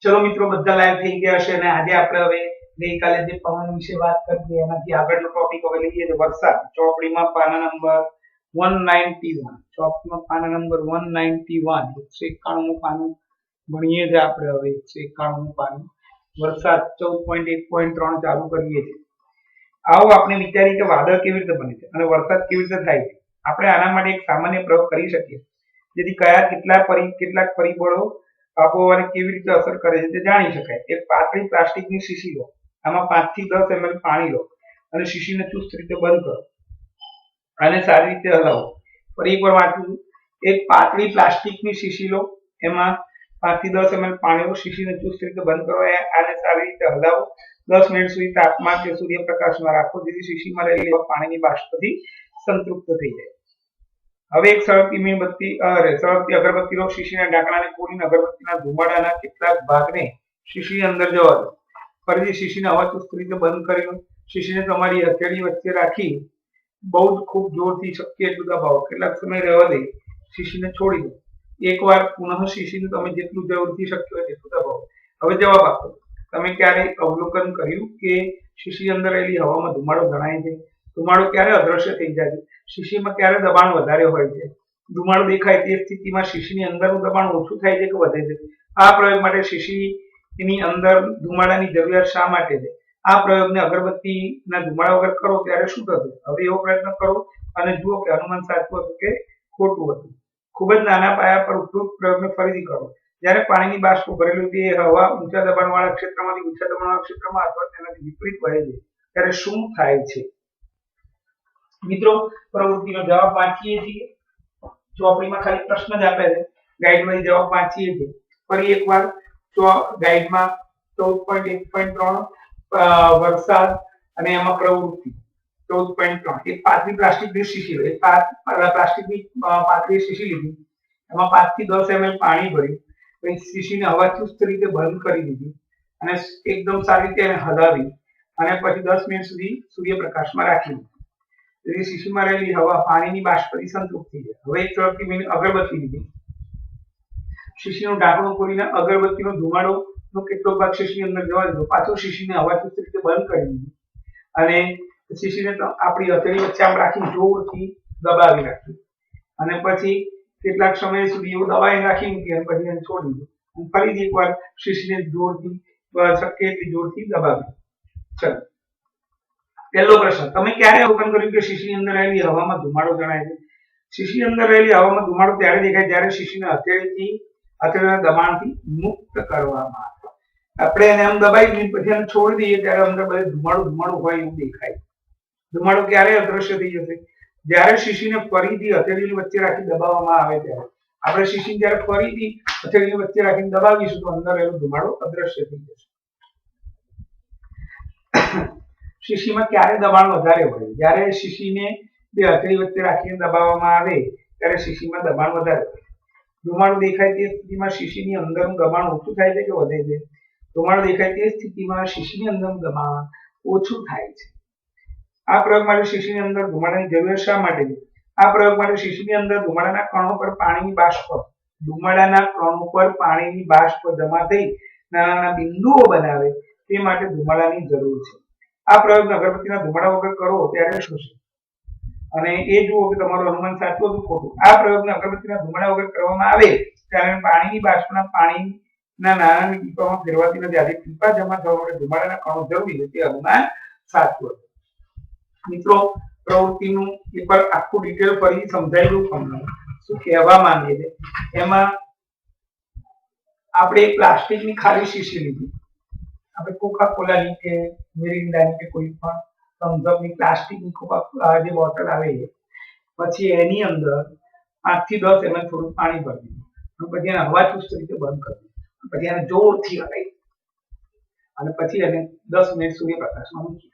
ચલો મિત્રો, બધા લાઈવ થઈ ગયા હશે અને આજે આપણે હવે ગઈકાલે જે પવન વિશે વાત કરી એનાથી આગળનો ટોપિક હવે લઈએ છે વરસાદ. ચોપડીમાં પાના નંબર 191. ચોપડીમાં પાના નંબર 191, 191 પાનું ભણીએ છે આપણે હવે. 191 પાનું વરસાદ 14.1.3 ચાલુ કરીએ છીએ. આવો આપણે વિચારીએ કે વાદળ કેવી રીતે બને છે અને વરસાદ કેવી રીતે થાય છે. આપણે આના માટે એક સામાન્ય પ્રયોગ કરી શકીએ, જેથી કેટલાક પરિબળો આબોહવાને કેવી રીતે અસર કરે છે તે જાણી શકાય. એક પાતળી પ્લાસ્ટિકની શીશી લો, આમાં 5 થી 10 ml પાણી લો અને શીશીને ચુસ્ત રીતે બંધ કરો અને સારી રીતે હલાવો. ફરી એકવાર વાંચું, એક પાતળી પ્લાસ્ટિકની શીશી લો, એમાં 5 થી 10 ml પાણી લો, શીશીને ચુસ્ત રીતે બંધ કરો અને સારી રીતે હલાવો. 10 મિનિટ સુધી તાપમાન કે સૂર્યપ્રકાશમાં રાખો, જેથી શીશીમાં રહેલી પાણીની બાષ્પથી સંતૃપ્ત થઈ જાય. હવે એક સળગતી અગરબત્તી લો, શીશીના ઢાંકણાને ખોલીને અગરબત્તીના ધુમાડાના કેટલાક ભાગને શીશીની અંદર જવા દો. ફરીથી શીશીને હવાચુસ્ત રીતે બંધ કરી લો. શીશીને તમારી હથેળી વચ્ચે રાખી બહુ જ ખૂબ જોરથી શક્ય એટલું દબાવો. કેટલાક સમય રહેવા દે, શીશીને છોડી દો. એકવાર પુનઃ શીશીને તમે જેટલું જરૂરથી શક્ય હોય તેટલું દબાવો. હવે જવાબ આપો, તમે ક્યારેય અવલોકન કર્યું કે શીશી અંદર રહેલી હવામાં ધુમાડો જણાય છે? ધુમાડો ક્યારે અદ્રશ્ય થઈ જાય છે? શીશીમાં ક્યારે દબાણ વધારે હોય છે? ધુમાડો દેખાય તે સ્થિતિમાં શીશીની અંદરનું દબાણ ઓછું થાય છે કે વધે છે? આ પ્રયોગ માટે શીશીની અંદર ધુમાડાની જરૂરિયાત શા માટે છે? આ પ્રયોગને અગરબત્તીના ધુમાડા વગર કરો ત્યારે શું થશે? હવે એવો પ્રયત્ન કરો અને જુઓ કે અનુમાન સાચું હતું કે ખોટું હતું. ખૂબ જ નાના પાયા પર ઉપરોક્ત પ્રયોગને ફરીથી કરો. જ્યારે પાણીની બાષ્પ ભરેલું તે હવા ઊંચા દબાણવાળા ક્ષેત્રમાંથી ઊંચા દબાણવાળા ક્ષેત્રમાં અથવા તેનાથી વિપરીત વહે છે, ત્યારે શું થાય છે? મિત્રો, પ્રવૃત્તિનો જવાબ વાંચીએ છીએ. ચોપડીમાં ખાલી પ્રશ્ન જ આપે છે, ગાઈડમાં જવાબ વાંચીએ છીએ. ફરી એકવાર ગાઈડમાં 14.1.3 વરસાદ અને એમાં પ્રવૃત્તિ 14.3. એક પાતળી પ્લાસ્ટિકની શીશી લો, એક પ્લાસ્ટિકની પાતળી શીશી લીધી, એમાં 5 થી 10 ml પાણી ભર્યું, પછી શીશીને હવાચુસ્ત રીતે બંધ કરી દીધી અને એકદમ સારી રીતે એને હલાવી અને પછી 10 મિનિટ સુધી સૂર્યપ્રકાશમાં રાખી દીધી. તેથી શીશીમાં રહેલી હવા પાણીની બાષ્પથી સંતૃપ્ત થઈ જાય. હવે એક સળગતી અગરબત્તી લીધી, શીશીનું ઢાંકણું ખોલીને અગરબત્તીનો ધુમાડોનો કેટલો ભાગ શીશીની અંદર જવા દીધો. પાછો શીશીને હવાચુસ્ત રીતે બંધ કરી દીધી અને શીશીને આપણી હથેળી વચ્ચે આમ રાખી જોરથી દબાવી રાખી અને પછી કેટલાક સમય સુધી એવું દબાવી રાખી મૂકી અને પછી એને છોડી દીધું અને ફરીથી એકવાર શીશીને જોરથી શક્ય એટલી જોરથી દબાવી. ચલો, પહેલો પ્રશ્ન, તમે ક્યારે અવલોકન કર્યું કે શીશીની અંદર રહેલી હવામાં ધુમાડો જણાય છે? શીશીની અંદર રહેલી હવામાં ધુમાડો ત્યારે દેખાય જ્યારે શીશીને હથેળીના દબાણથી મુક્ત કરવામાં આવે. આપણે એને આમ દબાઈ દઈએ પછી એને છોડી દઈએ ત્યારે અંદર બધે ધુમાડો હોય એવું દેખાય. ધુમાડો ક્યારે અદ્રશ્ય થઈ જશે? જ્યારે શીશીને ફરીથી હથેળીની વચ્ચે રાખી દબાવવામાં આવે ત્યારે. આપણે શીશીને જ્યારે ફરીથી હથેળીની વચ્ચે રાખીને દબાવીશું તો અંદર રહેલો ધુમાડો અદ્રશ્ય થઈ જશે. શીશીમાં ક્યારે દબાણ વધારે હોય? જ્યારે શીશીને બે હથેળી વચ્ચે રાખીને દબાવવામાં આવે ત્યારે શીશીમાં દબાણ વધારે હોય. ધુમાડો દેખાય તે સ્થિતિમાં શીશીની અંદરનું દબાણ ઓછું થાય છે કે વધે છે? ધુમાડો દેખાય તે સ્થિતિમાં શીશીની અંદરનું દબાણ ઓછું થાય છે. આ પ્રયોગ માટે શીશીની અંદર ધુમાડાની જરૂરિયાત શા માટે છે? આ પ્રયોગ માટે શીશીની અંદર ધુમાડાના કણો પર પાણીની બાષ્પ જમા થઈ નાના બિંદુઓ બનાવે તે માટે ધુમાડાની જરૂર છે. આ પ્રયોગ અગરબત્તીના ધુમાડા વગર કરો ત્યારે શું છે? અને એ જુઓ કે તમારું અનુમાન સાચું હતું ખોટું. આ પ્રયોગને અગરબત્તીના ધુમાડા વગર કરવામાં આવે ત્યારે પાણીની બાષ્પના પાણીના નાના ટીપામાં ફેરવાતી નથી. આથી ટીપા જમા થવા માટે ધુમાડાના કણો જરૂરી છે તે અનુમાન સાચું હતું. મિત્રો, પ્રવૃત્તિનું એકવાર આખું ડિટેલ ફરી સમજાવી દઉં તમને શું કહેવા માંગે છે. એમાં આપણે પ્લાસ્ટિકની ખાલી શીશી લીધી, આપણે કોકા કોલાની કે મિરિન્ડાની કે કોઈ પણ થમ્સઅપની પ્લાસ્ટિકની જે બોટલ આવે છે, પછી એની અંદર 5 થી 10 ml થોડું પાણી ભરી દીધું, પછી એને હવાચુસ્ત રીતે બંધ કરી દીધું, પછી એને જોરથી હલાવી અને પછી એને 10 મિનિટ સૂર્યપ્રકાશમાં મૂકી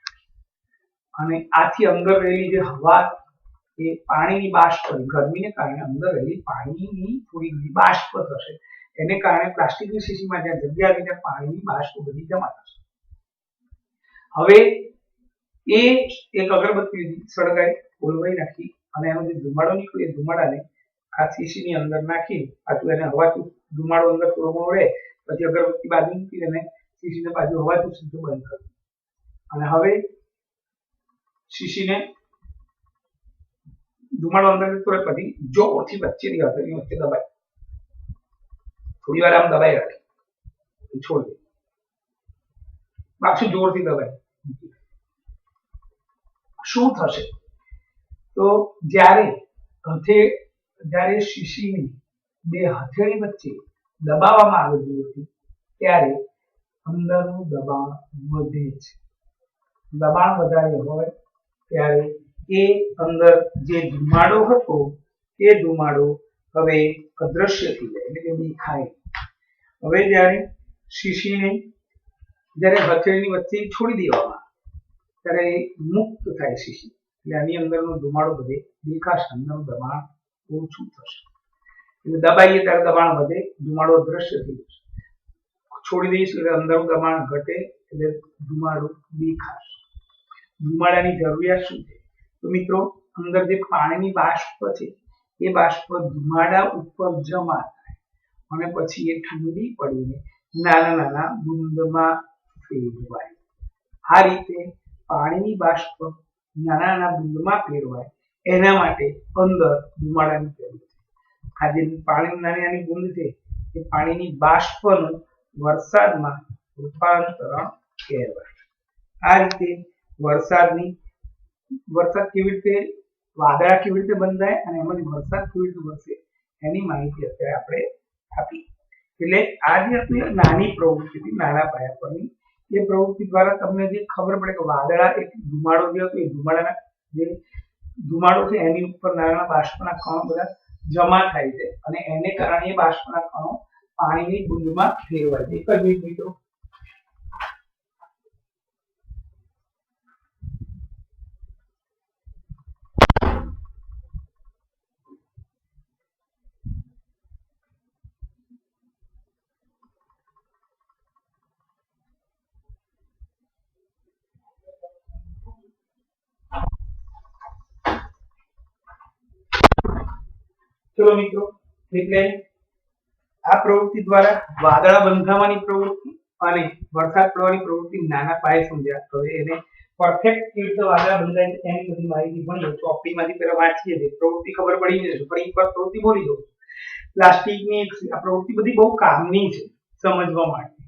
અને આથી અંદર રહેલી જે હવા એ પાણીની બાષ્પ, ગરમીને કારણે અંદર રહેલી પાણીની થોડી બાષ્પ થશે. એને કારણે પ્લાસ્ટિકની શીશીમાં જ્યાં જગ્યા આવી ત્યાં પાણીની બાષ્પ બધી જમા થશે. હવે એ એક અગરબત્તી સળગાઈ ઓલવાઈ નાખી અને એનો જે ધુમાડો નીકળ્યો એ ધુમાડાને આ શીશીની અંદર નાખી પાછું એને હવાથી ધુમાડો અંદર થોડો ઘણો રહે પછી અગરબત્તી બાજુ મૂકી અને શીશીને બાજુ હવાથી સીધું બંધ કરવું. અને હવે શીશીને ધુમાડો અંદર જતો રહે પછી જોરથી વચ્ચેની હથેળી વચ્ચે દબાય, થોડી વાર આમ દબાઈ રાખે, છોડ દે, પાછું જોરથી દબાય. શું થશે તો જ્યારે શીશીની બે હથેળી વચ્ચે દબાવવામાં આવે જોરથી ત્યારે અંદરનું દબાણ વધે છે. દબાણ વધારે હોય ત્યારે એ અંદર જે ધુમાડો હતો એ ધુમાડો હવે અદ્રશ્ય થઈ જાય, એટલે કે દેખાય. હવે જ્યારે શીશીને જ્યારે હથેળીની વચ્ચે છોડી દેવામાં ત્યારે મુક્ત થાય શીશી, એટલે આની અંદરનો ધુમાડો બધે દેખાશે, અંદરનું દબાણ ઓછું થશે. એટલે દબાઈએ ત્યારે દબાણ વધે, ધુમાડો અદ્રશ્ય થઈ જશે. છોડી દઈશું એટલે અંદરનું દબાણ ઘટે, એટલે ધુમાડો દેખાશે. ધુમાડાની જરૂરિયાત શું છે તો મિત્રો, અંદર જે પાણીની બાષ્પ છે એ બાષ્પ ધુમાડા ઉપર જમા થાય અને પછી એ ઠંડી પડીને નાના નાના બુંદમાં ફેરવાય. આ રીતે પાણીની બાષ્પ નાના નાના બુંદમાં ફેરવાય એના માટે અંદર ધુમાડાની જરૂર છે. આ જે પાણીની નાની નાની બુંદ છે એ પાણીની બાષ્પનું વરસાદમાં રૂપાંતરણ કહેવાય. આ રીતે વરસાદ કેવી રીતે, વાદળા કેવી રીતે બંધાય અને એમાંથી વરસાદ કેવી રીતે વરસે એની માહિતી અત્યારે આપણે આપી. એટલે આ જે આપણી નાની પ્રવૃત્તિ હતી, નાના પાયા પરની, એ પ્રવૃત્તિ દ્વારા તમને જે ખબર પડે કે વાદળા એક ધુમાડો જે હતો એ ધુમાડાના જે ધુમાડો છે એની ઉપર નાના બાષ્પના કણો બધા જમા થાય છે અને એને કારણે એ બાષ્પના કણો પાણીની બુંદમાં ફેરવાય છે. એક જ મિનિટ મિત્રો. ચલો મિત્રો, એટલે આ પ્રવૃત્તિ દ્વારા વાદળા બંધાવાની પ્રવૃત્તિ અને વરસાદ પડવાની પ્રવૃત્તિ નાના પાયે સમજ્યા. હવે એને પરફેક્ટ કેવી રીતે વાદળા બંધાય એની બધી માહિતી ભણીએ. ચોપડીમાંથી પહેલા વાંચીએ છીએ, પ્રવૃત્તિ ખબર પડી જશે, પણ એક વાર પ્રવૃત્તિ બોલી દઉં. પ્લાસ્ટિકની આ પ્રવૃત્તિ બધી બહુ કામની છે સમજવા માટે.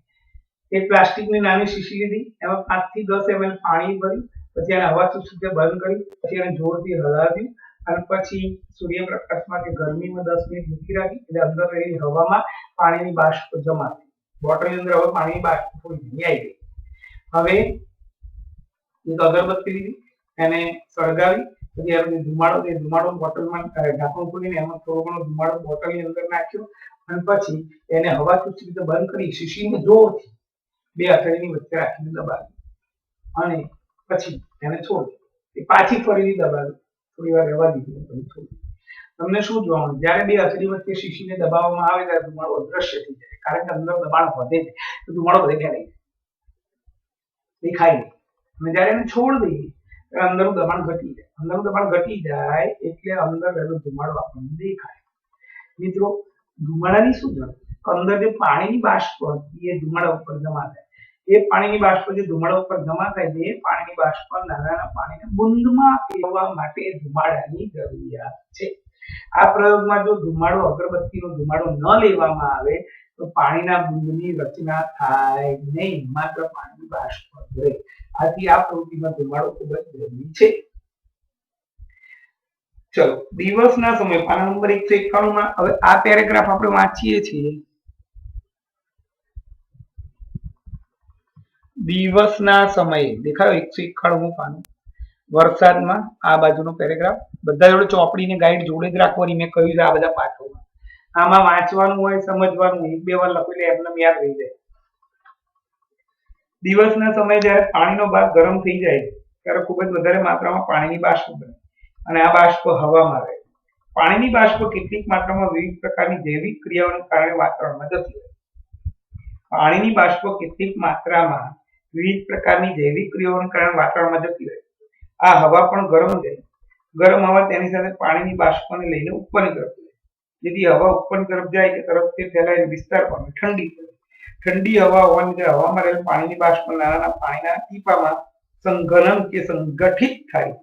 એક પ્લાસ્ટિકની નાની શીશી લીધી, એમાં 5 થી 10 ml પાણી ભર્યું, પછી એને હવાથી સુધી બંધ કર્યું, પછી એને જોરથી હલાવ્યું અને પછી સૂર્યપ્રકાશમાં કે ગરમીમાં 10 મિનિટ મૂકી રાખી, એટલે અંદર રહેલી હવામાં પાણીની બાષ્પ જમા થઈ. બોટલની અંદર હવે પાણીની બાષ્પ થોડી ઘણી આવી ગઈ. હવે એક અગરબત્તી લીધી, એને સળગાવી, પછી એનો ધુમાડો બોટલમાં ઢાંકણું ખોલીને એમાં થોડો ઘણો ધુમાડો બોટલની અંદર નાખ્યો અને પછી એને હવાથી રીતે બંધ કરી શીશીને જોરથી બે હથેળીની વચ્ચે રાખીને દબાવી અને પછી એને છોડી પાછી ફરીથી દબાવી, થોડી વાર રહેવા દીધી પછી છોડી. તમને શું જોવા મળે? જ્યારે બે હથેળી વચ્ચે શીશીને દબાવવામાં આવે ત્યારે ધુમાડો અદ્રશ્ય થઈ જાય, કારણ કે અંદર દબાણ વધે છે, તો ધુમાડો બધે ફેલાઈ જાય, દેખાય નહીં. અને જ્યારે એને છોડ દઈએ ત્યારે અંદરનું દબાણ ઘટી જાય. અંદરનું દબાણ ઘટી જાય એટલે અંદર રહેલો ધુમાડો આપણને દેખાય. મિત્રો, ધુમાડાની શું જરૂર? અંદર જે પાણીની બાષ્પ હતી એ ધુમાડા ઉપર જમા થાય. એ પાણીની બાષ્પ જે ધુમાડા ઉપર જમા થાય છે, એ પાણીની બાષ્પ નાના પાણીને બુંદમાં ફેરવવા માટે ધુમાડાની જરૂરિયાત છે. આ પ્રયોગમાં જો ધુમાડો, અગરબત્તીનો ધુમાડો ન લેવામાં આવે તો પાણીના બુંદની રચના થાય નહીં, માત્ર પાણીની બાષ્પ રહે. આથી આ પ્રવૃત્તિમાં ધુમાડો ખૂબ જ જરૂરી છે. ચલો, દિવસના સમય પાના નંબર 191 માં હવે આ પેરેગ્રાફ આપણે વાંચીએ છીએ. દિવસના સમયે દેખાયો 191 પાનું. વરસાદમાં આ બાજુનો પેરેગ્રાફ બધા જોડે ચોપડીને ગાઈડ જોડે જ રાખવાની, મેં કહ્યું છે આ બધા પાઠોમાં. આમાં વાંચવાનું હોય, સમજવાનું હોય, 1-2 વાર લખી લે એમને યાદ રહી જાય. દિવસના સમયે જ્યારે પાણીનો ભાગ ગરમ થઈ જાય ત્યારે ખૂબ જ વધારે માત્રામાં પાણીની બાષ્પ બને અને આ બાષ્પ હવામાં રહે. પાણીની બાષ્પ કેટલીક માત્રામાં વિવિધ પ્રકારની જૈવિક ક્રિયાઓને કારણે વાતાવરણમાં જતી રહે. પાણીની બાષ્પ કેટલીક માત્રામાં વિવિધ પ્રકારની જૈવિક ક્રિયાઓને કારણે વાતાવરણમાં જતી રહે. આ હવા પણ ગરમ જાય. ગરમ હવા તેની સાથે પાણીની બાષ્પને લઈને ઉપરની તરફ જાય. જેથી હવા ઉપરની તરફ જાય કે તરફ તે ફેલાઈને વિસ્તાર પામે, ઠંડી પડે. ઠંડી હવા હોવાને લીધે હવામાં રહેલ પાણીની બાષ્પ નાના પાણીના ટીપામાં સંઘનન કે સંગઠિત થાય,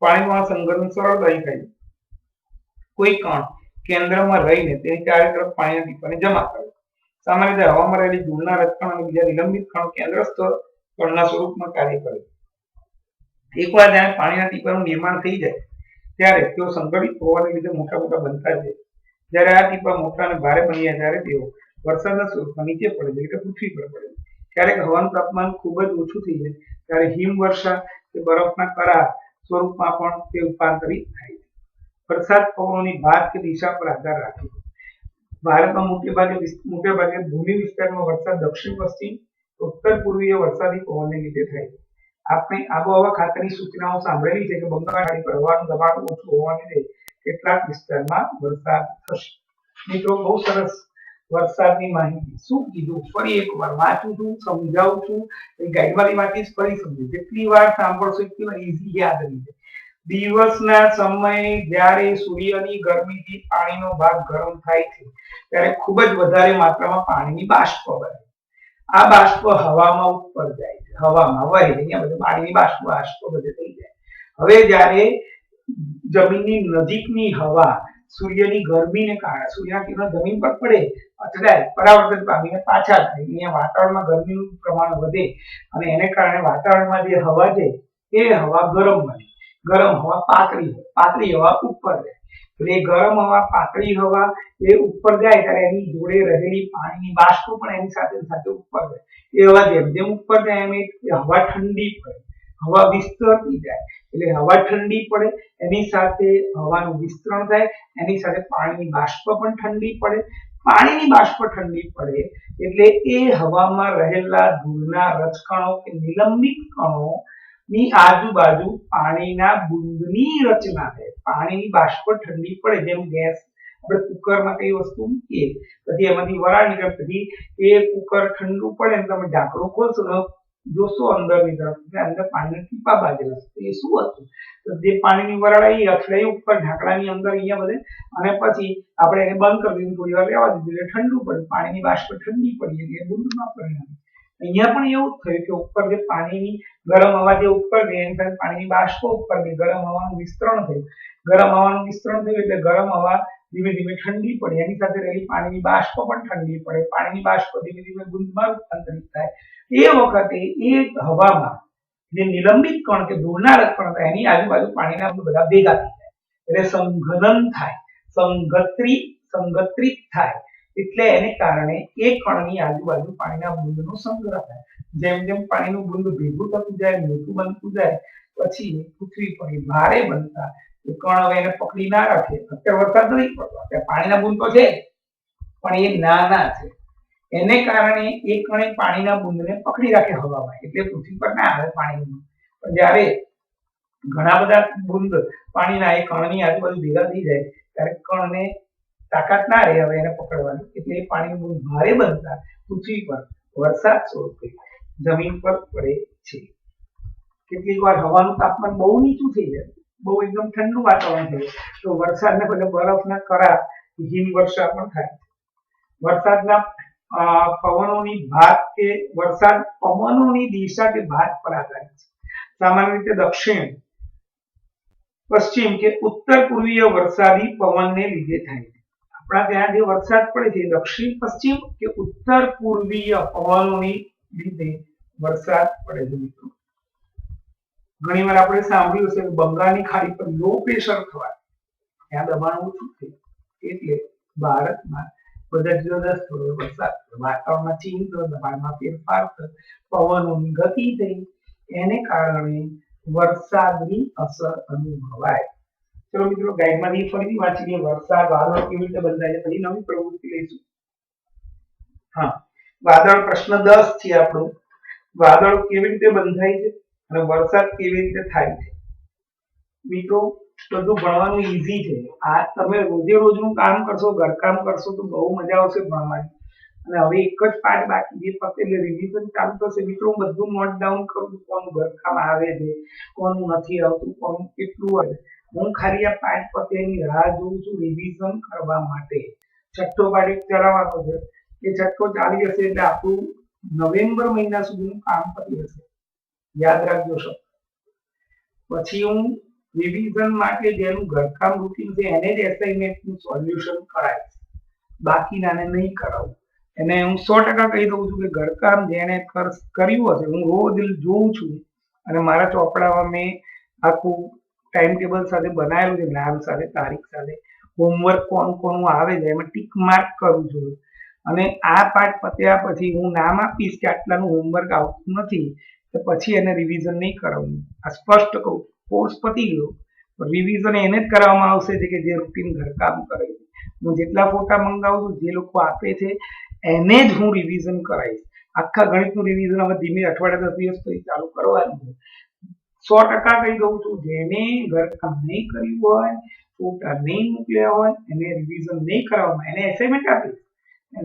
પાણીમાં સંઘનન સરળતાથી થાય. કોઈ કણ કેન્દ્રમાં રહીને તેની ચારે તરફ પાણીના ટીપાને જમા કરે. સામાન્ય રીતે હવામાં રહેલી ધૂળના રજકણ અને બીજા નિલંબિત કણો કેન્દ્રસ્થ કણના સ્વરૂપમાં કાર્ય કરે. એકવાર જ્યારે પાણીના ટીપાનું નિર્માણ થઈ જાય ત્યારે તેઓ સંગઠિત હોવાને લીધે મોટા મોટા બનતા જાય. જ્યારે આ ટીપા મોટા અને ભારે બની જાય ત્યારે તેઓ વરસાદના સ્વરૂપમાં નીચે પડે છે, એટલે પૃથ્વી પર પડે. ક્યારેક હવાનું તાપમાન ખૂબ જ ઓછું થઈ જાય ત્યારે હિમવર્ષા કે બરફના કરા સ્વરૂપમાં પણ તે રૂપાંતરિત થાય છે. વરસાદ પવનોની ભાત કે દિશા પર આધાર રાખે છે. ભારતમાં મોટે ભાગે ભૂમિ વિસ્તારમાં વરસાદ દક્ષિણ પશ્ચિમ ઉત્તર પૂર્વીય વરસાદી પવનને લીધે થાય છે. આપણે આબોહવા ખાતાની સૂચનાઓ સાંભળેલી છે કે બંગાળ ખાડી પર હવાનું દબાણ ઓછું હોવાને લીધે કેટલાક વિસ્તારમાં વરસાદ થશે. મિત્રો બહુ સરસ વરસાદની માહિતી શું કીધું ફરી એકવાર વાંચું છું, સમજાવું છું, ગાઈડવાળી વાંચીશ, ફરી સમજુ. જેટલી વાર સાંભળશો એટલી વાર ઈઝી યાદ રહી જાય. દિવસના સમયે જ્યારે સૂર્યની ગરમીથી પાણીનો ભાગ ગરમ થાય છે ત્યારે ખૂબ જ વધારે માત્રામાં પાણીની બાષ્પ બને. આ બાષ્પ હવામાં ઉપર જાય છે, હવામાં વહે છે, અહીંયા બધું પાણીની બાષ્પ બધે થઈ જાય. હવે જ્યારે જમીનની નજીકની હવા સૂર્યની ગરમીને કારણે સૂર્યના કિરણો જમીન પર પડે, અથડાય, પરાવર્તન પામીને પાછા થાય, અહીંયા વાતાવરણમાં ગરમીનું પ્રમાણ વધે અને એને કારણે વાતાવરણમાં જે હવા છે એ હવા ગરમ બને. ગરમ હવા પાતળી હવા ઉપર જાય. એટલે ગરમ હવા પાતળી હવા એ ઉપર જાય ત્યારે એની જોડે રહેલી પાણીની બાષ્પ પણ એની સાથે સાથે ઉપર જાય. એ હવા જેમ જેમ ઉપર જાય એમ હવા ઠંડી પડે, હવા વિસ્તરતી જાય. એટલે હવા ઠંડી પડે એની સાથે હવાનું વિસ્તરણ થાય, એની સાથે પાણીની બાષ્પ પણ ઠંડી પડે. પાણીની બાષ્પ ઠંડી પડે એટલે એ હવામાં રહેલા ધૂળના રજકણો કે નિલંબિત કણો ની આજુબાજુ પાણીના બુંદની રચના થાય. પાણીની બાષ્પ ઠંડી પડે, જેમ ગેસ આપણે કુકરમાં કઈ વસ્તુ મૂકીએ પછી એમાંથી વરાળ નીકળે, પછી એ કુકર ઠંડુ પડે ને તમે ઢાંકણું ખોલશો ને જોશો અંદરની તરફ અંદર પાણીના ટીપા બાજેલા છે. એ શું હતું? તો જે પાણીની વરાળ આવી અથડાઈ ઉપર ઢાંકણાની અંદર અહીંયા બધે, અને પછી આપણે એને બંધ કરી દીધું, થોડી વાર રહેવા દીધું એટલે ઠંડુ પડ્યું. પાણીની બાષ્પ ઠંડી પડી એટલે બુંદમાં પરિણમી. અહીંયા પણ એવું જ થયું કે ઉપર જે પાણીની ગરમ હવા જે ઉપર ગઈ એની સાથે પાણીની બાષ્પ ઉપર ગઈ, ગરમ હવાનું વિસ્તરણ થયું. ગરમ હવાનું વિસ્તરણ થયું એટલે ગરમ હવા ધીમે ધીમે ઠંડી પડી, એની સાથે રહેલી પાણીની બાષ્પ પણ ઠંડી પડે. પાણીની બાષ્પ ધીમે ધીમે બુંદમાં રૂપાંતરિત થાય. એ વખતે એ હવામાં જે નિલંબિત કણ કે ધૂળના રજકણ હતા એની આજુબાજુ પાણીના બધા ભેગા થઈ જાય એટલે સંઘનન થાય, સંગત્રિત થાય. એટલે એને કારણે એ કણની આજુબાજુ પાણીના બુંદનો સંગ્રહ થાય. જેમ જેમ પાણીનું બુંદ ભેગું થતું જાય, મોટું બનતું જાય, પછી પૃથ્વી પર ભારે બનતા એ કણ હવે એને પકડી ના રાખે. અત્યારે વરસાદ નથી પડતો, અત્યારે પાણીના બુંદ તો છે પણ એ નાના છે, એને કારણે એ કણે પાણીના બુંદને પકડી રાખે હવામાં, એટલે પૃથ્વી પર ના આવે પાણીનું બુંદ. પણ જ્યારે ઘણા બધા બુંદ પાણીના એ કણની આજુબાજુ ભેગા થઈ જાય ત્યારે કણને તાકાત ના રહે હવે એને પકડવાની, એટલે એ પાણીનું બુંદ ભારે બનતા પૃથ્વી પર વરસાદ સ્વરૂપે જમીન પર પડે છે. કેટલીક વાર હવાનું તાપમાન બહુ નીચું થઈ જાય, બહુ એકદમ ઠંડુ વાતાવરણ થઈ જાય તો વરસાદને બદલે બરફના કરા હિમવર્ષા પણ થાય. વરસાદના પવનોની ભાત કે વરસાદ પવનોની દિશા કે ભાત પર આધારિત છે. સામાન્ય રીતે દક્ષિણ પશ્ચિમ કે ઉત્તર પૂર્વીય વરસાદી પવનને લીધે થાય છે. આપણા ત્યાં જે વરસાદ પડે છે દક્ષિણ પશ્ચિમ કે ઉત્તર પૂર્વીય પવનોની લીધે વરસાદ પડે છે. મિત્રો ઘણી વાર આપણે સાંભળ્યું છે કે બંગાળની ખાડી પર લો પ્રેશર થવાથી ત્યાં દબાણ ઓછું થયું એટલે ભારતમાં બધા જુદા જુદા સ્થળોએ વરસાદ, વાતાવરણમાં ચેન્જ થયો, દબાણમાં ફેરફાર થયો, પવનોની ગતિ થઈ, એને કારણે વરસાદની અસર અનુભવાય. ચલો મિત્રો ગાઈડમાંથી ફરીથી વાંચી લઈએ વરસાદ વાદળ કેવી રીતે બંધાય છે, પછી નવી પ્રવૃત્તિ લઈશું. હા, વાદળ પ્રશ્ન 10 છે આપણો. વાદળ કેવી રીતે બંધાય છે અને વરસાદ કેવી રીતે થાય છે. મિત્રો બધું ભણવાનું ઈઝી છે. આ તમે રોજે રોજનું કામ કરશો, ઘરકામ કરશો તો બહુ મજા આવશે ભણવાની. અને હવે એક જ પાઠ બાકી જે ફક્ત એટલે રિવિઝન ચાલુ થશે. મિત્રો હું બધું નોટ ડાઉન કરું છું, કોનું ઘરકામ આવે છે, કોનું નથી આવતું, કોનું કેટલું આવે. હું ખાલી આ પાઠ પતે એની રાહ જોઉં છું રિવિઝન કરવા માટે. છઠ્ઠો પાઠ એક ચલાવવાનો છે એ છઠ્ઠો ચાલી જશે એટલે આપણું નવેમ્બર મહિના સુધીનું કામ પતી જશે. યાદ રાખજો સર. પછી હું રિવિઝન માટે જેનું ઘરકામ રૂટીન છે એને જ એસાઇનમેન્ટનું સોલ્યુશન કરાવીશ, બાકીનાને નહીં કરાવું. એને હું 100% કહી દઉં છું કે ઘરકામ જેને કર્યું હશે, હું રોજ જોઉં છું અને મારા ચોપડામાં મેં આખું ટાઈમ ટેબલ સાથે બનાવેલું છે, નામ સાથે, તારીખ સાથે, હોમવર્ક કોનું કોનું આવે છે એમાં ટીક માર્ક કરું છું. અને આ પાઠ પત્યા પછી હું નામ આપીશ કે આટલાનું હોમવર્ક આવતું નથી, તો પછી એને રિવિઝન નહીં કરાવવું. આ સ્પષ્ટ કહું, કોર્સ પતી ગયો, રિવિઝન એને જ કરવામાં આવશે કે જે રૂટીન ઘરકામ કરે છે. હું જેટલા ફોટા મંગાવું છું, જે લોકો આપે છે એને જ હું રિવિઝન કરાવીશ. આખા ગણિતનું રિવિઝન હવે ધીમે અઠવાડિયા 10 દિવસ પછી ચાલુ કરવાનું છે. 100% કહી દઉં છું, જેને ઘરકામ નહીં કર્યું હોય, ફોટા નહીં મોકલ્યા હોય, એને રિવિઝન નહીં કરવામાં, એને એસાઇનમેન્ટ આપીશ,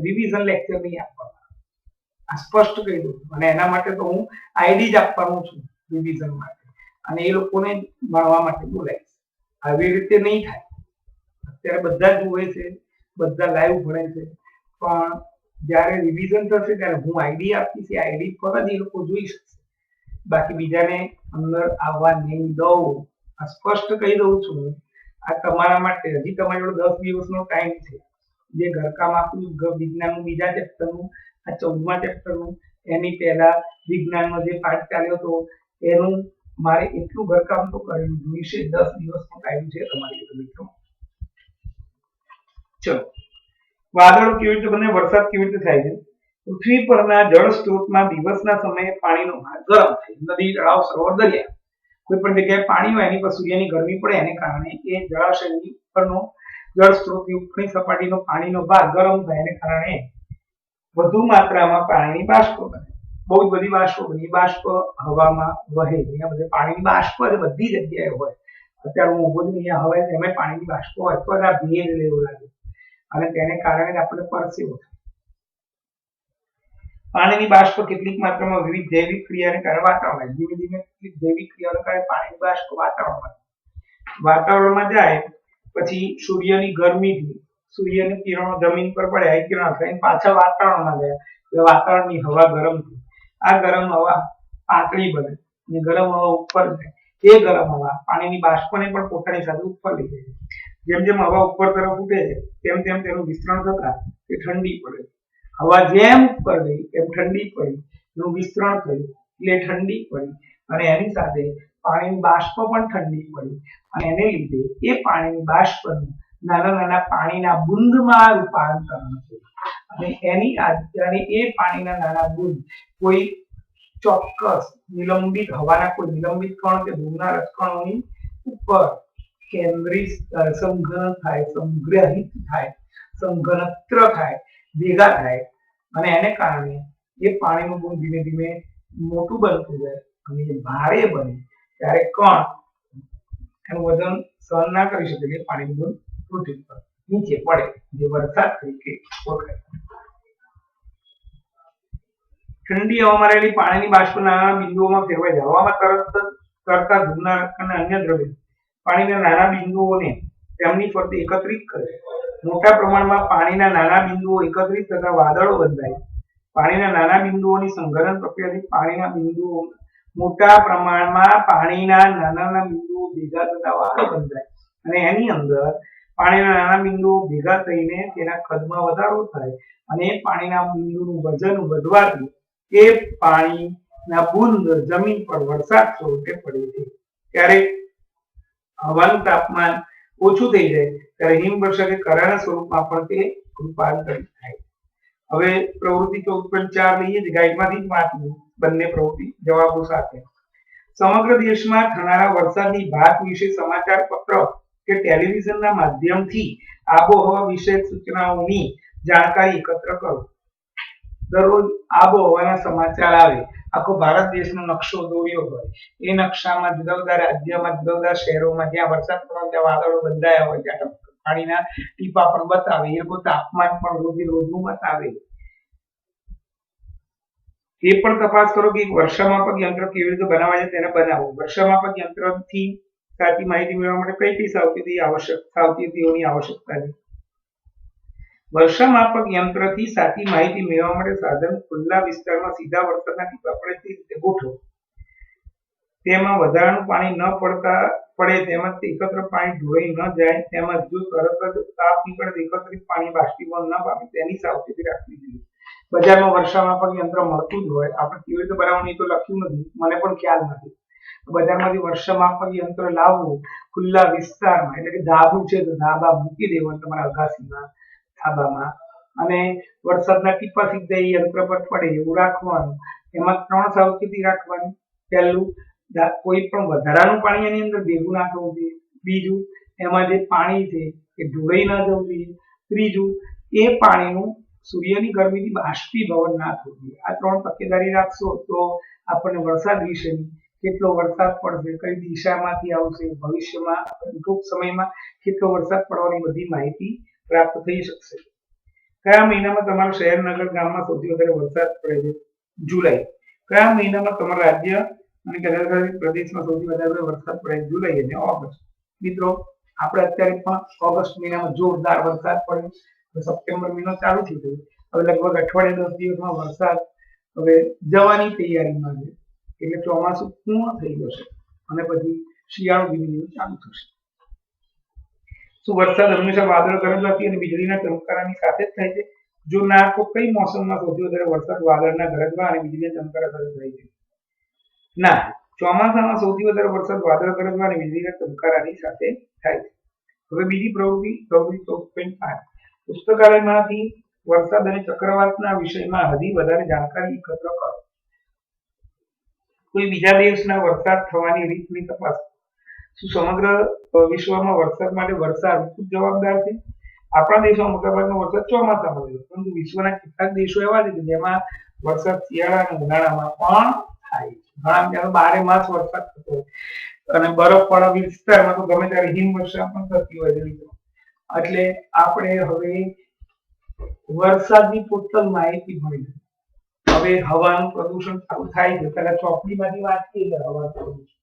રિવિઝન લેક્ચર નહીં આપવાના. આ સ્પષ્ટ કહી દઉં. અને એના માટે તો હું આઈડી જ આપવાનું છું રિવિઝન માટે, અને એ લોકોને ભણવા માટે બોલાવીશ. આવી રીતે નહીં થાય. અત્યારે બધા જુએ છે, બધા લાઈવ ભણે છે, પણ જ્યારે રિવિઝન થશે ત્યારે હું આઈડી આપીશ, એ આઈડી પર જ એ લોકો જોઈ શકશે. બાકી બીજાને અંદર આવવા નહીં દઉં. આ સ્પષ્ટ કહી દઉં છું. આ તમારા માટે હજી તમારી જોડે 10 દિવસનો ટાઈમ છે. જે ઘરકામ આપ્યું વિજ્ઞાનનું બીજા ચેપ્ટરનું, આ 14મા ચેપ્ટરનું, એની પહેલા વિજ્ઞાનનો જે પાઠ ચાલ્યો હતો એનું મારે એટલું ઘરકામ તો કરેલું જોઈશે. 10 દિવસનો ટાઈમ છે તમારી જોડે મિત્રો. ચલો, વાદળો કેવી રીતે બને, વરસાદ કેવી રીતે થાય છે? પૃથ્વી પરના જળ સ્ત્રોતમાં દિવસના સમયે પાણીનો ભાર ગરમ થાય. નદી, તળાવ, સરોવર, દરિયા, કોઈ પણ જગ્યાએ પાણી હોય એની પર સૂર્યની ગરમી પડે, એને કારણે એ જળાશયની ઉપરનો જળ સ્ત્રોતની ઉપરની સપાટીનો પાણીનો ભાર ગરમ થાય, એને કારણે વધુ માત્રામાં પાણીની બાષ્પ બને. બહુ જ બધી બાષ્પ બને. એ બાષ્પ હવામાં વહે. અહીંયા બધે પાણીની બાષ્પ બધી જગ્યાએ હોય. અત્યારે હું ઉભો છું અહીંયા હવે એમાં પાણીની બાષ્પ હોય તો જ આ ભેજ લેવું લાગે, અને તેને કારણે આપણે પરસેવો થાય. પાણીની બાષ્પ કેટલીક માત્રામાં વિવિધ જૈવિક ક્રિયાને કારણે વાતાવરણમાં, ધીમે ધીમે કેટલીક જૈવિક ક્રિયાઓને કારણે પાણીની બાષ્પ વાતાવરણમાં જાય. પછી સૂર્યની ગરમીથી સૂર્યની કિરણો જમીન પર પડે, આ કિરણો થઈને પાછા વાતાવરણમાં ગયા, એટલે વાતાવરણની હવા ગરમ થઈ. આ ગરમ હવા પાતળી બને અને ગરમ હવા ઉપર જાય. એ ગરમ હવા પાણીની બાષ્પને પણ પોતાની સાથે ઉપર લઈ જાય. જેમ જેમ હવા ઉપર તરફ ઉઠે તેમ તેમ તેનું વિસ્તરણ થતા તે ઠંડી પડે. હવા જેમ ઉપર ગઈ તેમ ઠંડી પડી, એનું વિસ્તરણ થયું એટલે ઠંડી પડી, અને એની સાથે પાણીની બાષ્પ પણ ઠંડી પડી, અને એને લીધે એ પાણીની બાષ્પનું નાના નાના પાણીના બુંદમાં રૂપાંતરણ થયું. અને એ પાણીના નાના બુંદ કોઈ ચોક્કસ નિલંબિત હવાના કોઈ નિલંબિત કણ કે દૂરના રજકણોની ઉપર કેન્દ્રિત સંઘનન થાય, સંગ્રહિત થાય, સંઘનત્ર થાય, ભેગા થાય, અને એને કારણે એ પાણીનું બુંદ ધીમે ધીમે મોટું બનતું જાય અને એ ભારે બને ત્યારે કણ એનું વજન સહન ના કરી શકે એટલે પાણીનું બુંદ પૃથ્વી પર નીચે પડે, જે વરસાદ તરીકે ઓળખાય. ઠંડી હવામાં રહેલી પાણીની બાષ્પ નાના બિંદુઓમાં ફેરવાઈ જાય. હવામાં તરતા ધૂળના રજકણ અને અન્ય દ્રવ્યો પાણીના નાના બિંદુઓને તેમની ફરતે એકત્રિત કરે. મોટા પ્રમાણમાં પાણીના નાના બિંદુઓ એકત્રિત થતા વાદળો બંધાય. પાણીના નાના બિંદુઓની સંઘનન પ્રક્રિયાથી પાણીના બિંદુઓ મોટા પ્રમાણમાં પાણીના નાના બિંદુઓ ભેગા થતા વાદળો બંધાય, અને એની અંદર પાણીના નાના બિંદુઓ ભેગા થઈને તેના કદમાં વધારો થાય, અને એ પાણીના બિંદુનું વજન વધવાથી એ પાણીના બુંદ જમીન પર વરસાદ સ્વરૂપે પડે છે. ત્યારે હવાનું તાપમાન ઓછું થઈ જાય ત્યારે હિમવર્ષા કે કરાના સ્વરૂપમાં પણ તે રૂપાંતરિત થાય. હવે પ્રવૃત્તિ 14.4 લઈએ છીએ, ગાઈડમાંથી જ વાંચવું બંને પ્રવૃત્તિ જવાબો સાથે. સમગ્ર દેશમાં થનારા વરસાદની ભાત વિશે સમાચાર પત્ર કે ટેલિવિઝનના માધ્યમથી આબોહવા વિષયક સૂચનાઓની જાણકારી એકત્ર કરો. દરરોજ આબોહવાના સમાચાર આવે. આખો ભારત દેશનો નકશો દોર્યો હોય, એ નકશામાં જુદા જુદા રાજ્યમાં, જુદા જુદા શહેરોમાં જ્યાં વરસાદ પડવાનો ત્યાં વાદળો બંધાયા હોય, ત્યાં પાણીના ટીપા પણ બતાવે, એ લોકો તાપમાન પણ રોજે રોજનું બતાવે. એ પણ તપાસ કરો કે વર્ષામાપક યંત્ર કેવી રીતે બનાવાય છે, તેને બનાવો. વર્ષામાપક યંત્રથી સાચી માહિતી મેળવવા માટે કઈ કઈ સાવચેતીઓની આવશ્યકતા છે? વર્ષા માપક યંત્રથી સાચી માહિતી મેળવવા માટે સાધન ખુલ્લા વિસ્તારમાં સીધા વરસાદના ટીપા પડે તે રીતે ગોઠવો. તેમાં વધારાનું પાણી ન પડે તેમજ એકત્ર પાણી ઢોળાઈ ન જાય તેમજ જો તરત જ તાપ નીકળે એકત્રિત પાણી બાષ્પીભવન ન પામે તેની સાવચેતી રાખવી જોઈએ. બજારમાં વર્ષા માપક યંત્ર મળતું જ હોય, આપણે કેવી રીતે બનાવવાનું એ તો લખ્યું નથી, મને પણ ખ્યાલ નથી. બજારમાંથી વર્ષા માપક યંત્ર લાવવું, ખુલ્લા વિસ્તારમાં એટલે કે ધાબુ છે તો ધાબા મૂકી દેવાનું તમારા અગાસીમાં, ધાબામાં, અને વરસાદના ટીપા સીધા એ યંત્ર પર પડે એવું રાખવાનું. એમાં 3 સાવચેતી રાખવાની. પહેલું, કોઈ પણ વધારાનું પાણી એની અંદર ભેગું ના થવું જોઈએ. બીજું, એમાં જે પાણી છે એ ઢોળાઈ ના જવું જોઈએ. ત્રીજું, એ પાણીનું સૂર્યની ગરમીથી બાષ્પીભવન ના થવું જોઈએ. આ 3 તકેદારી રાખશો તો આપણને વરસાદ વિશેની કેટલો વરસાદ પડશે, કઈ દિશામાંથી આવશે, ભવિષ્યમાં ટૂંક સમયમાં કેટલો વરસાદ પડવાની બધી માહિતી પ્રાપ્ત થઈ શકશે. કયા મહિનામાં તમારા શહેર, નગર, ગામમાં સૌથી વધારે વરસાદ પડે છે? જુલાઈ. કયા મહિનામાં તમારા રાજ્ય અને કેન્દ્રશાસિત પ્રદેશમાં સૌથી વધારે વરસાદ પડે? જુલાઈ અને ઓગસ્ટ. મિત્રો, આપણે અત્યારે પણ ઓગસ્ટ મહિનામાં જોરદાર વરસાદ પડે. સપ્ટેમ્બર મહિનો ચાલુ થઈ ગયો, હવે લગભગ અઠવાડિયા 10 દિવસમાં વરસાદ હવે જવાની તૈયારીમાં છે. એટલે ચોમાસું પૂર્ણ થઈ જશે અને પછી શિયાળો ધીમે ધીમે ચાલુ થશે. શું વરસાદ હંમેશા વાદળ ગરજવાથી અને વીજળીના ચમકારાની સાથે જ થાય છે? જો ના, તો કઈ મોસમમાં સૌથી વધારે વરસાદ વાદળના ગરજવા અને વીજળીના ચમકારા સાથે થાય છે? ના, ચોમાસામાં સૌથી વધારે વરસાદ વાદળ ગરજવા અને વીજળીના ચમકારાની સાથે થાય છે. હવે બીજી પ્રવૃત્તિ 14.5. પુસ્તકાલયમાંથી વરસાદ અને ચક્રવાતના વિષયમાં હજી વધારે જાણકારી એકત્ર કરો. કોઈ બીજા દેશના વરસાદ થવાની રીતની તપાસ. શું સમગ્ર વિશ્વમાં વરસાદ માટે વર્ષા ઋતુ જવાબદાર છે? આપણા દેશમાં મોટાભાગનો વરસાદ ચોમાસામાં હોય છે, પરંતુ વિશ્વના કેટલાક દેશો એવા છે કે જેમાં વરસાદ શિયાળા અને ઉનાળામાં પણ થાય છે. ઘણા ત્યાં 12 માસ વરસાદ થતો હોય અને બરફવાળા વિસ્તારમાં તો ગમે ત્યારે હિમવર્ષા પણ થતી હોય છે મિત્રો. એટલે આપણે હવે વરસાદની ટોટલ માહિતી મળી. હવે હવાનું પ્રદૂષણ ચાલુ થાય છે. પહેલા ચોપડીમાંથી વાંચીએ એટલે હવાનું પ્રદૂષણ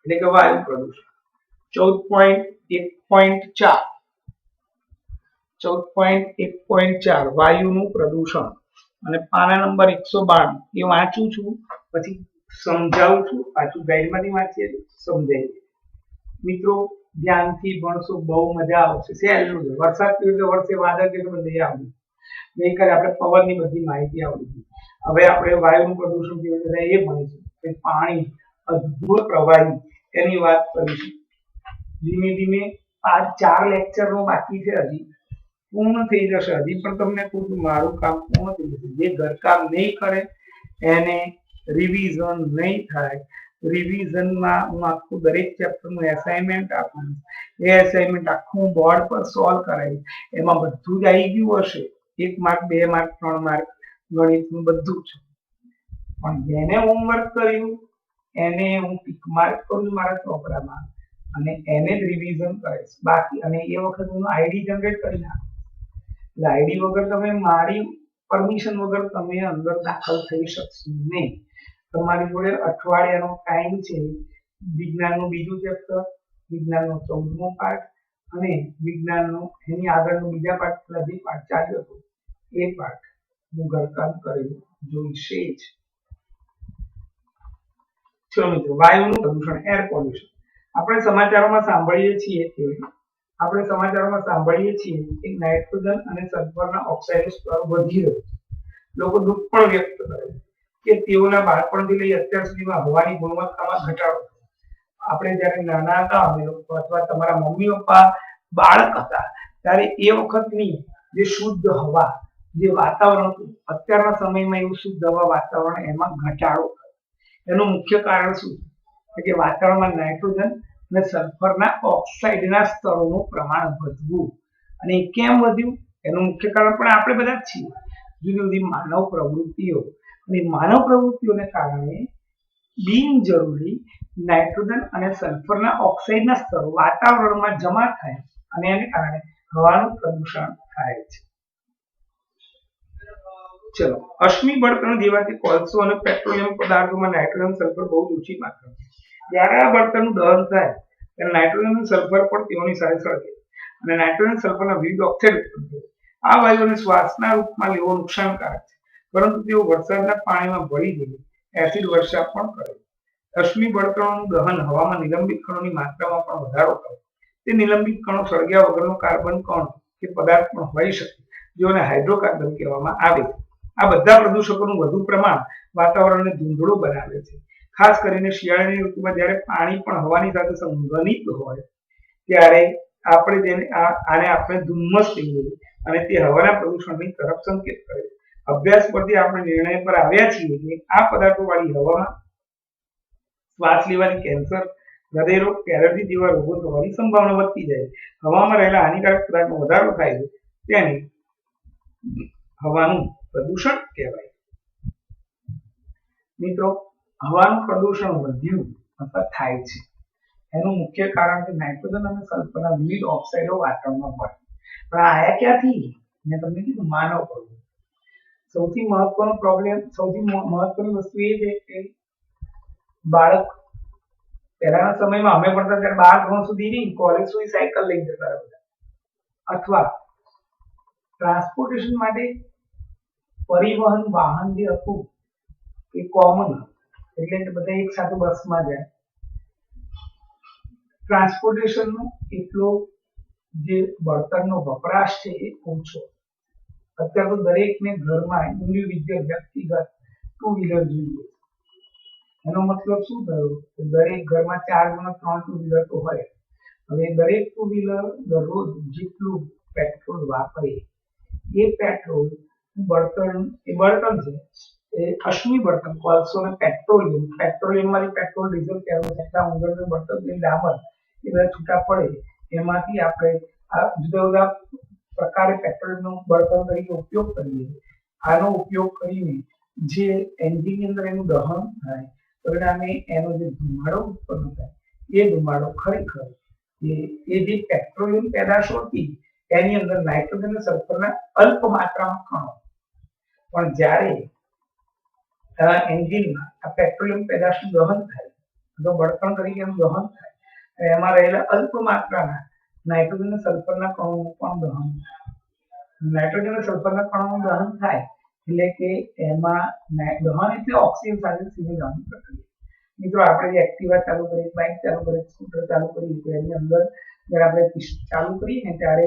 એટલે કે વાયુ પ્રદૂષણ. 14.1.4 14.1.4 વાયુનું પ્રદૂષણ અને પાના નંબર 192 એ વાંચું છું, પછી સમજાવું છું, પાછું ગાઈડમાંથી વાંચીએ સમજાય. મિત્રો, ધ્યાનથી ભણશો, બહુ મજા આવશે. સહેલું છે. વરસાદ કેવી રીતે વરસે, વાદળ કેવી રીતે બધે આવશે. ગઈકાલે આપણે પવનની બધી માહિતી આવડી. હવે આપણે વાયુનું પ્રદૂષણ કેવી રીતે થાય એ ભણીશું. પાણી અદ્ભુત પ્રવાહી એની વાત કરીશું. ધીમે ધીમે આ 4 લેક્ચરનો બાકી છે, હજી પૂર્ણ થઈ જશે. હજી પણ તમને કહું મારું કામ પૂર્ણ થઈ જશે. જે ઘરકામ નહીં કરે એને રિવિઝન નહીં થાય. રિવિઝનમાં હું આખું દરેક ચેપ્ટરનું એસાઇનમેન્ટ આપું. એ એસાઇનમેન્ટ આખું બોર્ડ પર સોલ્વ કરાવીશ. એમાં બધું જ આવી ગયું હશે. 1 માર્ક, 2 માર્ક, 3 માર્ક ગણિતનું બધું છે. પણ જેને હોમવર્ક કર્યું એને હું ટીક માર્ક કરું મારા ચોપડામાં અને એને જ રિવિઝન કરીશ. બાકી અને એ વખત હું આઈડી જનરેટ કરી નાખું. એટલે આઈડી વગર તમે મારી પરમિશન વગર તમે અંદર દાખલ થઈ શકશો નહીં. તમારી જોડે અઠવાડિયાનો ટાઈમ છે. વિજ્ઞાનનું બીજું ચેપ્ટર, વિજ્ઞાનનો 14મો પાઠ અને વિજ્ઞાનનો એની આગળનો બીજા પાઠ જે પાઠ ચાલ્યો હતો એ પાઠ હું ઘરકામ કરેલું જોઈશે જ. ચલો મિત્રો, વાયુનું પ્રદૂષણ, એર પોલ્યુશન. આપણે સમાચારોમાં સાંભળીએ છીએ કે નાઇટ્રોજન અને સલ્ફરના ઓક્સાઇડનું સ્તર વધી રહ્યું છે. લોકો દુઃખ પણ વ્યક્ત કરે છે કે તેઓના બાળપણથી લઈ અત્યાર સુધીમાં હવાની ગુણવત્તામાં ઘટાડો. આપણે જ્યારે નાના હતા અમે લોકો અથવા તમારા મમ્મી પપ્પા બાળક હતા ત્યારે એ વખતની જે શુદ્ધ હવા, જે વાતાવરણ હતું, અત્યારના સમયમાં એવું શુદ્ધ હવા વાતાવરણ એમાં ઘટાડો. એનું મુખ્ય કારણ શું છે કે વાતાવરણમાં નાઇટ્રોજન અને સલ્ફરના ઓક્સાઇડના સ્તરોનું પ્રમાણ વધવું. અને કેમ વધ્યું એનું મુખ્ય કારણ પણ આપણે બધા જ છીએ. જુદી જુદી માનવ પ્રવૃત્તિઓ, અને માનવ પ્રવૃત્તિઓને કારણે બિનજરૂરી નાઇટ્રોજન અને સલ્ફરના ઓક્સાઇડના સ્તરો વાતાવરણમાં જમા થાય અને એને કારણે હવાનું પ્રદૂષણ થાય છે. ચલો, અશ્મિ બળતણ જેવા કે કોલસો અને પેટ્રોલિયમ પદાર્થોમાં નાઇટ્રોજન સલ્ફર બહુ ઓછી માત્રામાં. જ્યારે આ બળતણનું દહન થાય ત્યારે નાઇટ્રોજન અને સલ્ફર પણ તેઓની સાથે સળગે. અને નાઇટ્રોજન સલ્ફરના વિવિધ ઓક્સાઇડ ઉત્પન્ન કરે છે. આ વાયુઓને શ્વાસના રૂપમાં લેવો નુકસાનકારક છે, પરંતુ તેઓ વરસાદના પાણીમાં ભળી જઈ એસિડ વર્ષા પણ કરે છે. અશ્મિ બળતણોનું દહન હવામાં નિલંબિત કણોની માત્રામાં પણ વધારો કરે છે. તે નિલંબિત કણો સળગ્યા વગરનો કાર્બન કણ કે પદાર્થ પણ હોઈ શકે, જેઓને હાઇડ્રોકાર્બન કહેવામાં આવે છે. આ બધા પ્રદૂષકોનું વધુ પ્રમાણ વાતાવરણને ધૂંધળું બનાવે છે. ખાસ કરીને શિયાળાની ઋતુમાં જ્યારે પાણી પણ હવાની સાથે સંઘનિત હોય ત્યારે આપણે ધુમ્મસ કહીએ છીએ અને તે હવાના પ્રદૂષણની તરફ સંકેત કરે છે. અભ્યાસ પરથી આપણે નિર્ણય પર આવ્યા છીએ કે આ પદાર્થોવાળી હવામાં શ્વાસ લેવાથી કેન્સર, હૃદયરોગ, એલર્જી જેવા રોગો થવાની સંભાવના વધતી જાય છે. હવામાં રહેલા હાનિકારક પદાર્થનો વધારો થાય છે તેને હવાનું પ્રદૂષણ કહેવાય. મિત્રો, હવાનું પ્રદૂષણ વધ્યું અથવા થાય છે એનું મુખ્ય કારણ છે નાઇટ્રોજન અને સલ્ફરના વિવિધ ઓક્સાઇડો વાતાવરણમાં ભળે. પણ આયા ક્યાંથી? મેં તમને કીધું માનવ પ્રવૃત્તિ. સૌથી મહત્વની વસ્તુ એ છે કે બાળક પહેલાના સમયમાં અમે ભણતા ત્યારે 12 ધોરણ સુધી નહીં, કોલેજ સુધી સાયકલ લઈને જતા હતા. અથવા ટ્રાન્સપોર્ટેશન માટે પરિવહન વાહન જે હતું એ કોમન, એટલે બધા એક સાથે બસમાં જાય. ટ્રાન્સપોર્ટેશનનો એટલો જે બળતણનો વપરાશ છે એ ઓછો. અત્યારે તો દરેકને ઘરમાં ઇન્ડિવિડ્યુઅલ વ્યક્તિગત 2 વ્હીલર જોઈએ. એનો મતલબ શું થયો કે દરેક ઘરમાં 4 જણા 3 2 વ્હીલર તો હોય. હવે દરેક 2 વ્હીલર દરરોજ જેટલું પેટ્રોલ વાપરે એ પેટ્રોલ બળતણ છે એ અશ્મિ બળતણ, કોલસો અને પેટ્રોલિયમમાંથી પેટ્રોલ, ડીઝલ, કેરોસીન, ઉંદર, બળતણ, ડામર એ બધા છૂટા પડે. એમાંથી આપણે આ જુદા જુદા પ્રકારે પેટ્રોલનો બળતણ તરીકે ઉપયોગ કરીએ. આનો ઉપયોગ કરીને જે એન્જિનની અંદર એનું દહન થાય, પરિણામે એનો જે ધુમાડો ઉત્પન્ન થાય એ ધુમાડો ખરેખર એ જે પેટ્રોલિયમ પેદાશો હતી એની અંદર નાઇટ્રોજન અને સલ્ફરના અલ્પ માત્રામાં કણો, પણ જ્યારે એન્જિનમાં આ પેટ્રોલિયમ પેદાશનું દહન થાય અથવા બળતણ તરીકે એનું દહન થાય, એમાં રહેલા અલ્પ માત્રાના નાઇટ્રોજન અને સલ્ફરના કણોનું પણ દહન થાય. નાઇટ્રોજન અને સલ્ફરના કણોનું દહન થાય એટલે કે એમાં દહન એટલે ઓક્સિજન સાથે સીધી દહન પ્રક્રિયા. મિત્રો, આપણે જે એક્ટિવા ચાલુ કરીએ, બાઇક ચાલુ કરીએ, સ્કૂટર ચાલુ કરીએ તો એની અંદર જ્યારે આપણે ચાલુ કરીએ ને ત્યારે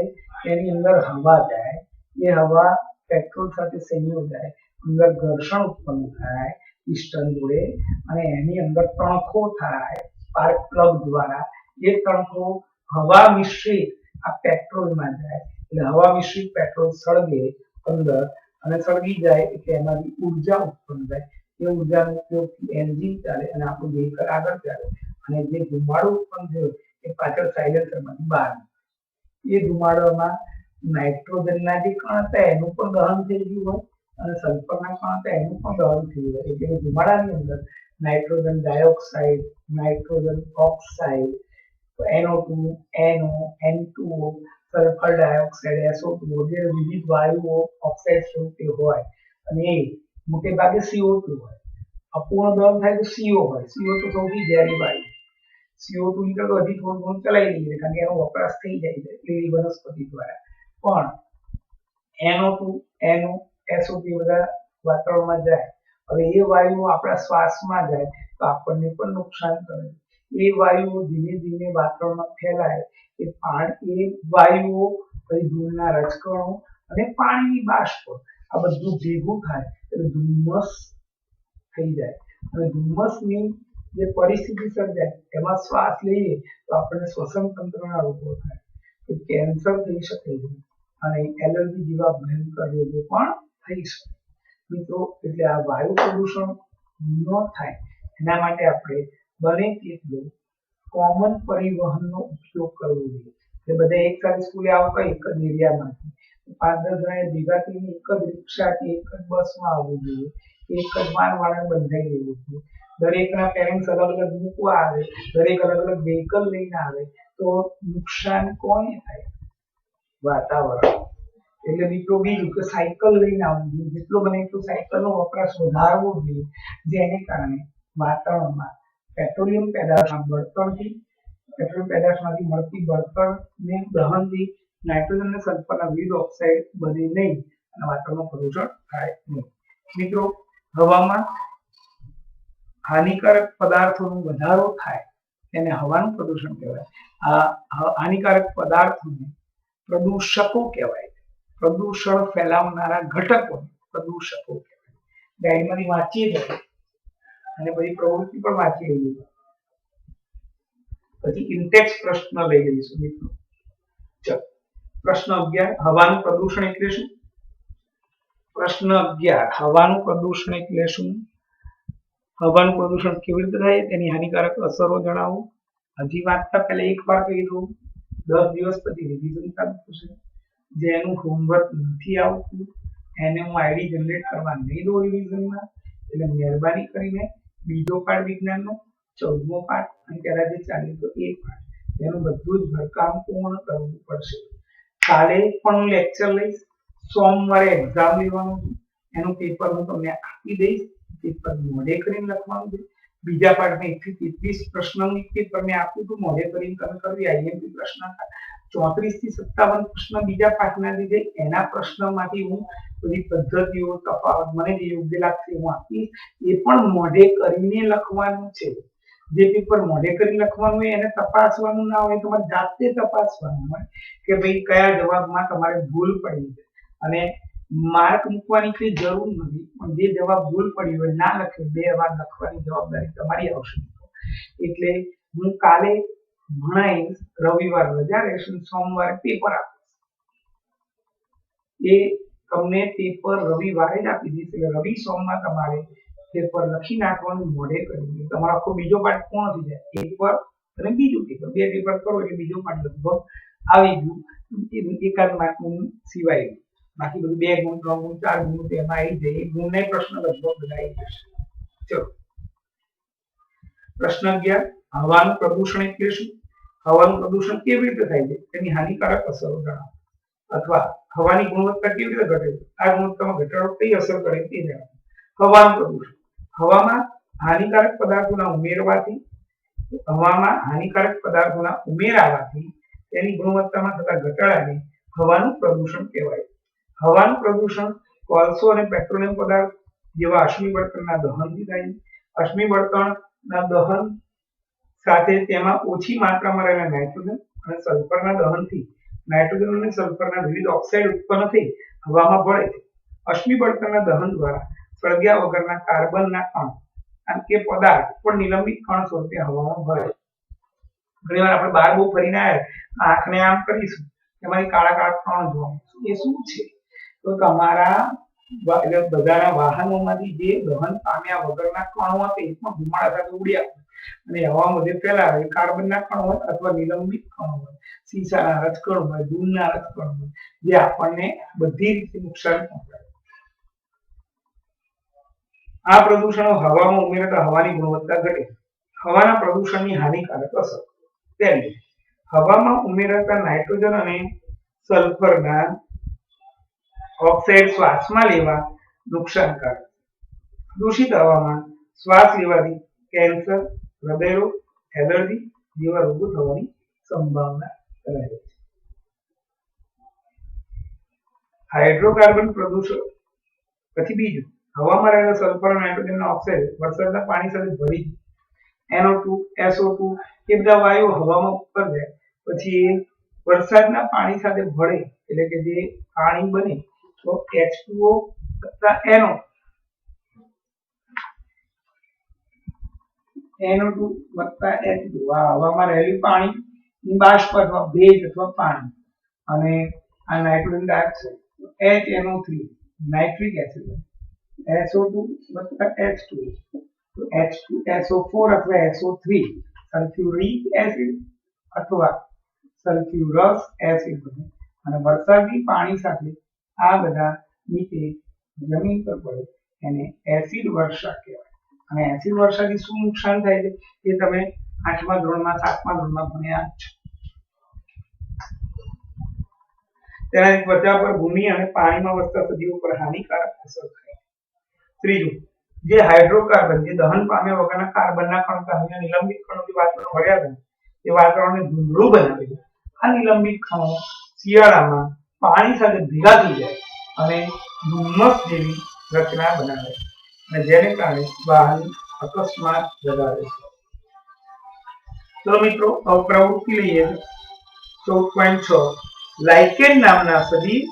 એની અંદર હવા જાય. એ હવા પેટ્રોલ સાથે સંયોજાય, અંદર ઘર્ષણ ઉત્પન્ન થાય પિસ્ટન જોડે, અને એની અંદર તણખો થાય સ્પાર્ક પ્લગ દ્વારા. એ તણખો હવા મિશ્રિત આ પેટ્રોલમાં જાય, એટલે હવા મિશ્રિત પેટ્રોલ સળગે અંદર, અને સળગી જાય એટલે એમાંથી ઉર્જા ઉત્પન્ન થાય. એ ઉર્જાનો ઉપયોગથી એન્જિન ચાલે અને આપણું વ્હીકલ આગળ ચાલે. અને જે ધુમાડો ઉત્પન્ન થયો એ પાછળ સાયલેન્સરમાંથી બહાર. એ ધુમાડામાં નાઇટ્રોજનના જે કણ હતા એનું પણ દહન થઈ ગયું હોય અને સલ્ફરના કણ હતા એનું પણ દહન થઈ ગયું હોય. એટલે ધુમાડાની અંદર nitrogen dioxide, nitrogen oxide, NO2, NO, N2O, sulphur dioxide, SO2 વગેરે વિવિધ વાયુઓ ઓક્સાઇડ સ્વરૂપે હોય, અને એ મોટે ભાગે CO2 હોય. અપૂર્ણ દહન થાય તો CO હોય. CO તો સૌથી ઝેરી વાયુ. CO2 નીકળતો હજી થોડું ઘણું ચલાવી લઈએ કારણ કે એનો વપરાશ થઈ જાય છે લીલી વનસ્પતિ દ્વારા. પણ NO2, NO, SO2 બધા વાતાવરણમાં જાય. હવે એ વાયુઓ આપણા શ્વાસમાં જાય તો આપણને પણ નુકસાન કરે. એ વાયુઓ ધીમે ધીમે વાતાવરણમાં ફેલાય. એ વાયુઓ પછી ધૂળના રજકણો અને પાણીની બાષ્પ આ બધું ભેગું થાય એટલે ધુમ્મસ થઈ જાય. અને ધુમ્મસની જે પરિસ્થિતિ સર્જાય એમાં શ્વાસ લઈએ તો આપણને શ્વસન તંત્રના રોગો થાય, કેન્સર થઈ શકે છે અને એલર્જી જેવા ભયંકર રોગો પણ થઈ શકે. મિત્રો, એટલે આ વાયુ પ્રદૂષણ ન થાય એના માટે આપણે બને તેટલું કોમન પરિવહનનો ઉપયોગ કરવો જોઈએ. એટલે બધા એક સાથે સ્કૂલે આવતા એક જ એરિયામાંથી 5-10 જણાએ ભેગા થઈને એક જ રિક્ષા કે એક જ બસમાં આવવું જોઈએ, એક જ વાળાને બંધાઈ દેવું જોઈએ. દરેકના પેરેન્ટ્સ અલગ અલગ મૂકવા આવે, દરેક અલગ અલગ વ્હીકલ લઈને આવે તો નુકસાન કોને થાય? વાતાવરણ. એટલે મિત્રો બીજું કે સાયકલ લઈને આવવું જોઈએ, જેટલો બને એટલો સાયકલનો વપરાશ વધારવો જોઈએ, જેને કારણે વાતાવરણમાં પેટ્રોલિયમ પેદાશના બળતણથી પેટ્રોલિયમ પેદાશમાંથી મળતી બળતણને દહનથી નાઇટ્રોજન અને સલ્ફરના વિવિધ ઓક્સાઇડ બને નહીં અને વાતાવરણમાં પ્રદૂષણ થાય નહીં. મિત્રો, હવામાં હાનિકારક પદાર્થોનો વધારો થાય તેને હવાનું પ્રદૂષણ કહેવાય. આ હાનિકારક પદાર્થોને પ્રદૂષકો કહેવાય. પ્રદૂષણ ફેલાવનારા ઘટકો પ્રદૂષકો કહેવાય. ડાયરીમાંથી વાંચીએ છીએ અને પછી પ્રવૃત્તિ પણ વાંચી લઈએ. પછી ઇન્ટેક્સ પ્રશ્ન લઈ લઈશું મિત્રો. ચલો, પ્રશ્ન 11, હવાનું પ્રદૂષણ એટલે શું? પ્રશ્ન 11, હવાનું પ્રદૂષણ એટલે શું? હવાનું પ્રદૂષણ કેવી રીતે થાય તેની હાનિકારક અસરો જણાવો. હજી વાંચતા પહેલા એકવાર કહી દઉં, 10 દિવસ પછી રિવિઝન ચાલુ થશે. જેનું હોમવર્ક નથી આવતું એને હું આઈડી જનરેટ કરવા નહીં દઉં રિવિઝનમાં. એટલે મહેરબાની કરીને બીજો પાઠ વિજ્ઞાનનો, 14મો પાઠ અને ત્યારે જે ચાલે તો એક પાઠ, તેનું બધું જ ભરકામ પૂર્ણ કરવું પડશે. કાલે પણ હું લેક્ચર લઈશ. સોમવારે એક્ઝામ લેવાનું છે, એનું પેપર હું તમને આપી દઈશ. પેપર મોઢે કરીને લખવાનું છે. બીજા પાઠમાં 1 થી 33 પ્રશ્નોનું પેપર મેં આપ્યું હતું, મોઢે કરીને તમે કરવી. આઈએમપી પ્રશ્ન 34 થી 57 પ્રશ્ન બીજા પાઠના લીધે એના પ્રશ્નમાંથી હું બધી પદ્ધતિઓ, તફાવત મને જે યોગ્ય લાગશે હું આપીશ. એ પણ મોઢે કરીને લખવાનું છે. જે પેપર મોઢે કરીને લખવાનું હોય એને તપાસવાનું ના હોય, તમારે જાતે તપાસવાનું હોય કે ભાઈ કયા જવાબમાં તમારે ભૂલ પડી છે. અને માર્ક મૂકવાની કઈ જરૂર નથી, પણ જે જવાબ ભૂલ પડી હોય, ના લખ્યો, 2 વાર લખવાની જવાબદારી તમારી આવશે. એટલે હું કાલે ભણાવીશ, રવિવાર રજા રહેશે, સોમવારે પેપર આપીશ. એ તમને પેપર રવિવારે જ આપી દઈશ. એટલે રવિ સોમમાં તમારે પેપર લખી નાખવાનું, મોઢે કરી. તમારો આખો બીજો પાઠ પૂર્ણ થઈ જાય. પેપર અને બીજું પેપર, 2 પેપર કરો એટલે બીજો પાઠ લગભગ આવી ગયું. એકાદ માર્કનું સિવાય, બાકી બધું 2 ગુણ, 3 ગુણ, 4 ગુણ તેમાં આવી જાય. 1 ગુણના પ્રશ્ન લગભગ બધા આવી જશે. ચલો, પ્રશ્ન 11, હવાનું પ્રદૂષણ એટલે શું? હવાનું પ્રદૂષણ કેવી રીતે થાય છે તેની હાનિકારક અસરો જણાવો. અથવા હવાની ગુણવત્તા કેવી રીતે ઘટે છે, આ ગુણવત્તામાં ઘટાડો કઈ અસર કરે તે જણાવો. હવાનું પ્રદૂષણ, હવામાં હાનિકારક પદાર્થોના ઉમેરાવાથી તેની ગુણવત્તામાં થતા ઘટાડાને હવાનું પ્રદૂષણ કહેવાય. હવાનું પ્રદૂષણ કોલસો અને પેટ્રોલિયમ પદાર્થ જેવા અશ્મિ બળતણના દહનથી થાય છે. અશ્મિ બળતણના દહન સાથે તેમાં ઓછી માત્રામાં રહેલા નાઇટ્રોજન અને સલ્ફરના દહનથી નાઇટ્રોજન અને સલ્ફરના વિવિધ ઓક્સાઇડ ઉત્પન્ન થઈ હવામાં ભળે છે. અશ્મિ બળતણના દહન દ્વારા સળગ્યા વગરના કાર્બનના કણ કે પદાર્થ પણ નિલંબિત કણ સ્વરૂપે હવામાં ભળે છે. ઘણીવાર આપણે બહાર બહુ ફરીને આવ્યા, આંખને આમ કરીશું, એમાંથી કાળા કાળા કણ જોવા મળશે. એ શું છે? તો તમારા બધાના વાહનોમાંથી જે દહન પામ્યા વગરના કણો હતા એ પણ ધુમાડા સાથે ઉડ્યા અને હવામાં ફેલાવે. કાર્બનના કણ હોય અથવા નિલંબિત કણ હોય, સીસાના રજકણ હોય, ધૂળના રજકણ હોય, જે આપણને બધી રીતે નુકસાન પહોંચાડે. આ પ્રદૂષણો હવામાં ઉમેરાતા હવાની ગુણવત્તા ઘટે. હવાના પ્રદૂષણની હાનિકારક અસર. પહેલી, હવામાં ઉમેરાતા નાઇટ્રોજન અને સલ્ફરના ઓક્સાઇડ શ્વાસમાં લેવા નુકસાનકારક. દૂષિત હવામાં શ્વાસ લેવાથી કેન્સર, હૃદયરોગ, એલર્જી જેવા રોગો થવાની સંભાવના રહે છે. હાઇડ્રોકાર્બન પ્રદૂષણ. પછી બીજું, હવામાં રહેલા સલ્ફર અને નાઇટ્રોજનના ઓક્સાઇડ વરસાદના પાણી સાથે ભળી NO2, SO2 એ બધા વાયુઓ હવામાં ઉપર જાય. પછી એ વરસાદના પાણી સાથે ભળે એટલે કે જે પાણી બને તો H2O NO2 વત્તા H2O આ હવામાં રહેલું પાણી બાષ્પ અથવા ભેજ અથવા પાણી, અને આ nitrogen dioxide HNO3 nitric acid, SO2 વત્તા H2O તો H2SO4 અથવા SO3 સલ્ફ્યુરિક એસિડ અથવા સલ્ફ્યુરસ એસિડ બને. અને વરસાદી પાણી સાથે આ બધા નીચે જમીન પર પડે એને એસિડ વર્ષા કહેવાય. અને એસિડ વર્ષાથી શું નુકસાન થાય છે એ તમે 8મા ધોરણમાં 7મા ધોરણમાં ભણ્યા છો. તેનાથી ત્વચા પર, ભૂમિ અને પાણીમાં વસતા સજીવો પર હાનિકારક અસર થાય. ત્રીજું, જે હાઇડ્રોકાર્બન જે દહન પામ્યા વગરના કાર્બનના કણ કે અન્ય નિલંબિત કણોની વાત ભળ્યા હતા એ વાતાવરણને ધૂંધળું બનાવે છે. આ નિલંબિત કણો શિયાળામાં પાણી સાથે ભેગા થઈ જાય અને ધુમ્મસ જેવી રચના બનાવે છે અને જેને કારણે વાહન અકસ્માત વધારે છે. ચલો મિત્રો, હવે પ્રવૃત્તિ લઈએ. 14.6 લાઇકેન નામના સજીવ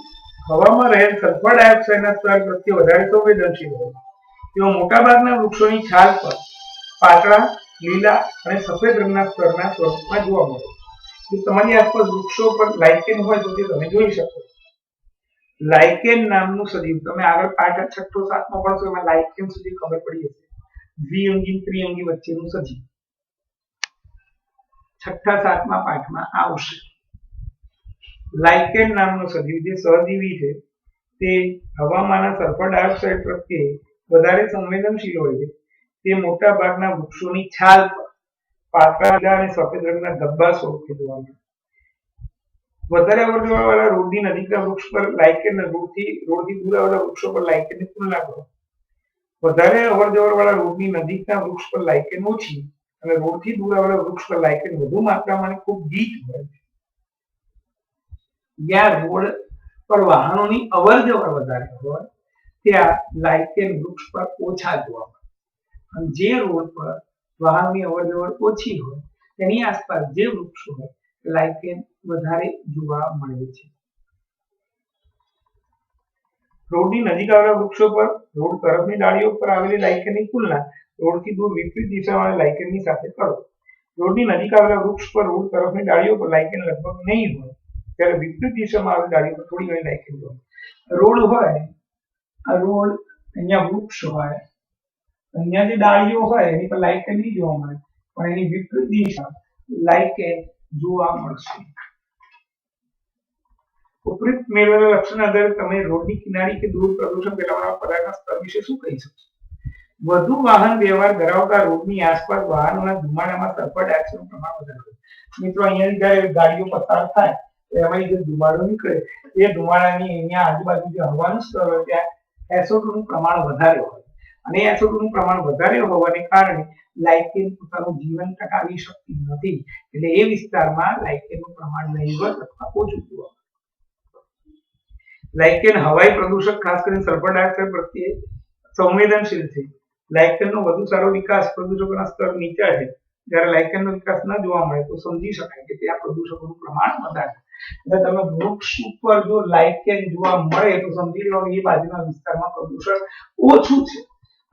હવામાં રહેલ સલ્ફર ડાયોક્સાઇડના સ્તર પ્રત્યે વધારે સંવેદનશીલ હોય છે. તેઓ મોટાભાગના વૃક્ષોની છાલ પર પાતળા લીલા અને સફેદ રંગના સ્તરના સ્વરૂપમાં જોવા મળે છે. જો તમારી આસપાસ વૃક્ષો પર લાઇકેન હોય તો તે તમે જોઈ શકો. લાઇકેન નામનું સજીવ તમે આગળ પાઠ 6-7 માં ભણશો એમાં લાઇકેન સુધી ખબર પડી હશે. દ્વિઅંગી ત્રિઅંગી વચ્ચેનું સજીવ 6-7 પાઠમાં આવશે. લાઇકેન નામનું સજીવ જે સહજીવી છે તે હવામાંના સલ્ફર ડાયોક્સાઇડ પ્રત્યે વધારે સંવેદનશીલ હોય છે. તે મોટા ભાગના વૃક્ષોની છાલ પર પાતળા લીલા અને સફેદ રંગના ધબ્બા સ્વરૂપે જોવા મળે. વધારે અવરજવરવાળા રોડની નજીકના વૃક્ષ પર લાઇકેન રોડથી દૂર આવેલા વૃક્ષો પર લાઇકેનની તુલના કરો. વધારે અવરજવરવાળા રોડની નજીકના વૃક્ષ પર લાઇકેન ઓછી અને રોડથી દૂર આવેલા વૃક્ષ પર લાઇકેન વધુ માત્રામાં અને ખૂબ ગીચ હોય છે. જ્યાં રોડ પર વાહનોની અવરજવર વધારે હોય ત્યાં લાઇકેન વૃક્ષ પર ઓછા જોવા મળે અને જે રોડ પર વાહનની અવરજવર ઓછી હોય તેની આસપાસ જે વૃક્ષો હોય લાઇકેન વધારે જોવા મળે છે. રોડની નજીક આવેલા વૃક્ષો પર રોડ તરફની ડાળીઓ પર આવેલી લાઇકેનની તુલના રોડથી દૂર વિપરીત દિશામાં લાઇકેનની સાથે કરો. રોડની નજીક આવેલા વૃક્ષ પર રોડ તરફની ડાળીઓ પર લાઇકેન લગભગ નહીં હોય ત્યારે વિપરીત દિશામાં આવેલી ડાળીઓ પર થોડી ઘણી લાઇકેન જોવા મળે. રોડ હોય, આ રોડ અહીંયા વૃક્ષ હોય, અહીંયા જે ડાળીઓ હોય એની પર લાઇકેન નહીં જોવા મળે પણ એની વિપરીત દિશા લાઇકેન જોવા મળશે. ઉપરોક્ત મેળવેલા લક્ષણ આધારે તમે રોડની કિનારી કે દૂર પ્રદૂષણ ફેલાવનારા પદાર્થના સ્તર વિશે શું કહી શકો? વધુ વાહન વ્યવહાર ધરાવતા રોડની આસપાસ વાહનોના ધુમાડામાં સલ્ફર ડાયોક્સાઇડનું પ્રમાણ વધારે હોય. મિત્રો, અહીંયાથી જ્યારે ગાડીઓ પસાર થાય તો એમાંથી જે ધુમાડો નીકળે એ ધુમાડાની અહીંયા આજુબાજુ જે હવાનું સ્તર હોય ત્યાં SO2 નું પ્રમાણ વધારે હોય અને SO2 નું પ્રમાણ વધારે હોવાને કારણે લાઇકેન પોતાનું જીવન ટકાવી શકતી નથી. એટલે એ વિસ્તારમાં લાઇકેનનું પ્રમાણ નહીવત અથવા ઓછું જોવા મળે. લાઇકેન હવાઈ પ્રદૂષક ખાસ કરીને સલ્ફર ડાયોક્સાઇડ પ્રત્યે સંવેદનશીલ છે. લાઇકેનનો વધુ સારો વિકાસ પ્રદૂષકોના સ્તર નીચા છે. જ્યારે લાઇકેનનો વિકાસ ન જોવા મળે તો સમજી શકાય કે ત્યાં પ્રદૂષકોનું પ્રમાણ વધારે છે. એટલે તમે વૃક્ષ ઉપર જો લાઇકેન જોવા મળે તો સમજી લેવાનું એ બાજુના વિસ્તારમાં પ્રદૂષણ ઓછું છે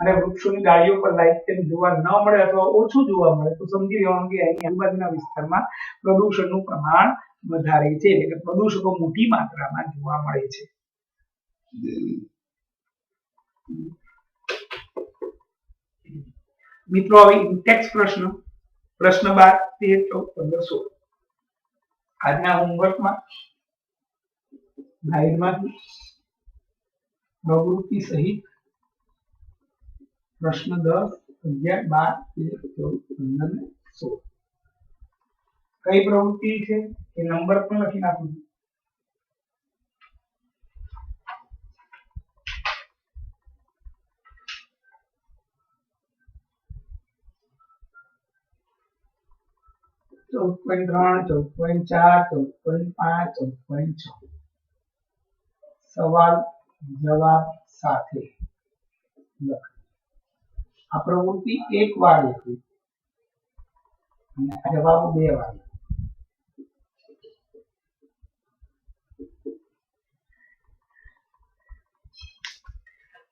અને વૃક્ષોની ડાળીઓ પર લાઇકેન જોવા ન મળે અથવા ઓછું જોવા મળે તો સમજી લેવાનું કે એની આજુબાજુના વિસ્તારમાં પ્રદૂષણનું પ્રમાણ વધારે છે. એટલે પ્રદૂષકો મોટી માત્રામાં જોવા મળે છે. મિત્રો, હવે ઇન્ટેક્સ પ્રશ્ન 12, 13, 14, 15, 16 આજના હોમવર્કમાં ગાઈડમાંથી પ્રવૃત્તિ સહિત પ્રશ્ન 10, 11, 12, 13, 14, 15 અને 16 કઈ પ્રવૃત્તિ છે એ નંબર પણ લખી નાખું છું. .3, 14.4, 14.5, 14.6 સવાલ જવાબ સાથે લખ. આ પ્રવૃત્તિ એક વાર લખી અને આ જવાબ 2 વાર.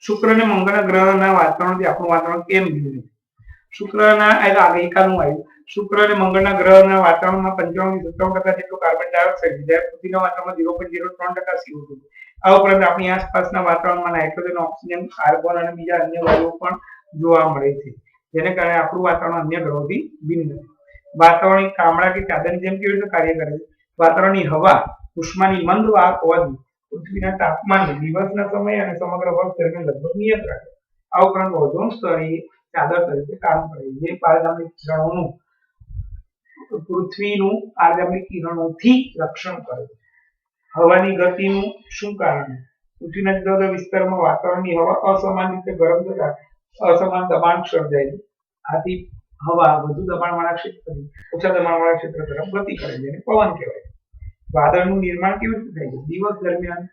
શુક્ર અને મંગળના ગ્રહના વાતાવરણથી આપણું વાતાવરણ કેમ ભિન્ન છે? શુક્રના ગઈકાલનું આવ્યું. શુક્ર અને મંગળના ગ્રહના વાતાવરણમાં 95% જેટલો કાર્બન ડાયોક્સાઇડ છે, જ્યારે પૃથ્વીના વાતાવરણમાં 0.03% CO2 છે. આ ઉપરાંત આપણી આસપાસના વાતાવરણમાં નાઇટ્રોજન, ઓક્સિજન, કાર્બન અને બીજા અન્ય વાયુઓ પણ જોવા મળે છે, જેને કારણે આપણું વાતાવરણ અન્ય ગ્રહોથી ભિન્ન છે. વાતાવરણ એક કામળા કે ચાદરની જેમ કેવી રીતે કાર્ય કરે છે? વાતાવરણની હવા ઉષ્માની મંદ વાહક હોવાથી પૃથ્વીના તાપમાનને દિવસના સમય અને સમગ્ર વર્ષ દરમિયાન લગભગ નિયત રાખે. આ ઉપરાંત ઓઝોન સ્તર એ ચાદર તરીકે કામ કરે છે, જે પારજામણી કિરણોનું પૃથ્વીનું પારજામણી કિરણોથી રક્ષણ કરે છે. હવાની ગતિનું શું કારણ? પૃથ્વીના જુદા જુદા વિસ્તારોમાં વાતાવરણની હવા અસમાન રીતે ગરમ થતા અસમાન દબાણ સર્જાય છે. આથી હવા વધુ દબાણવાળા ક્ષેત્રથી ઓછા દબાણવાળા ક્ષેત્ર તરફ ગતિ કરે છે, એને પવન કહેવાય. વાદળનું નિર્માણ કેવી રીતે થાય છે? દિવસ દરમિયાન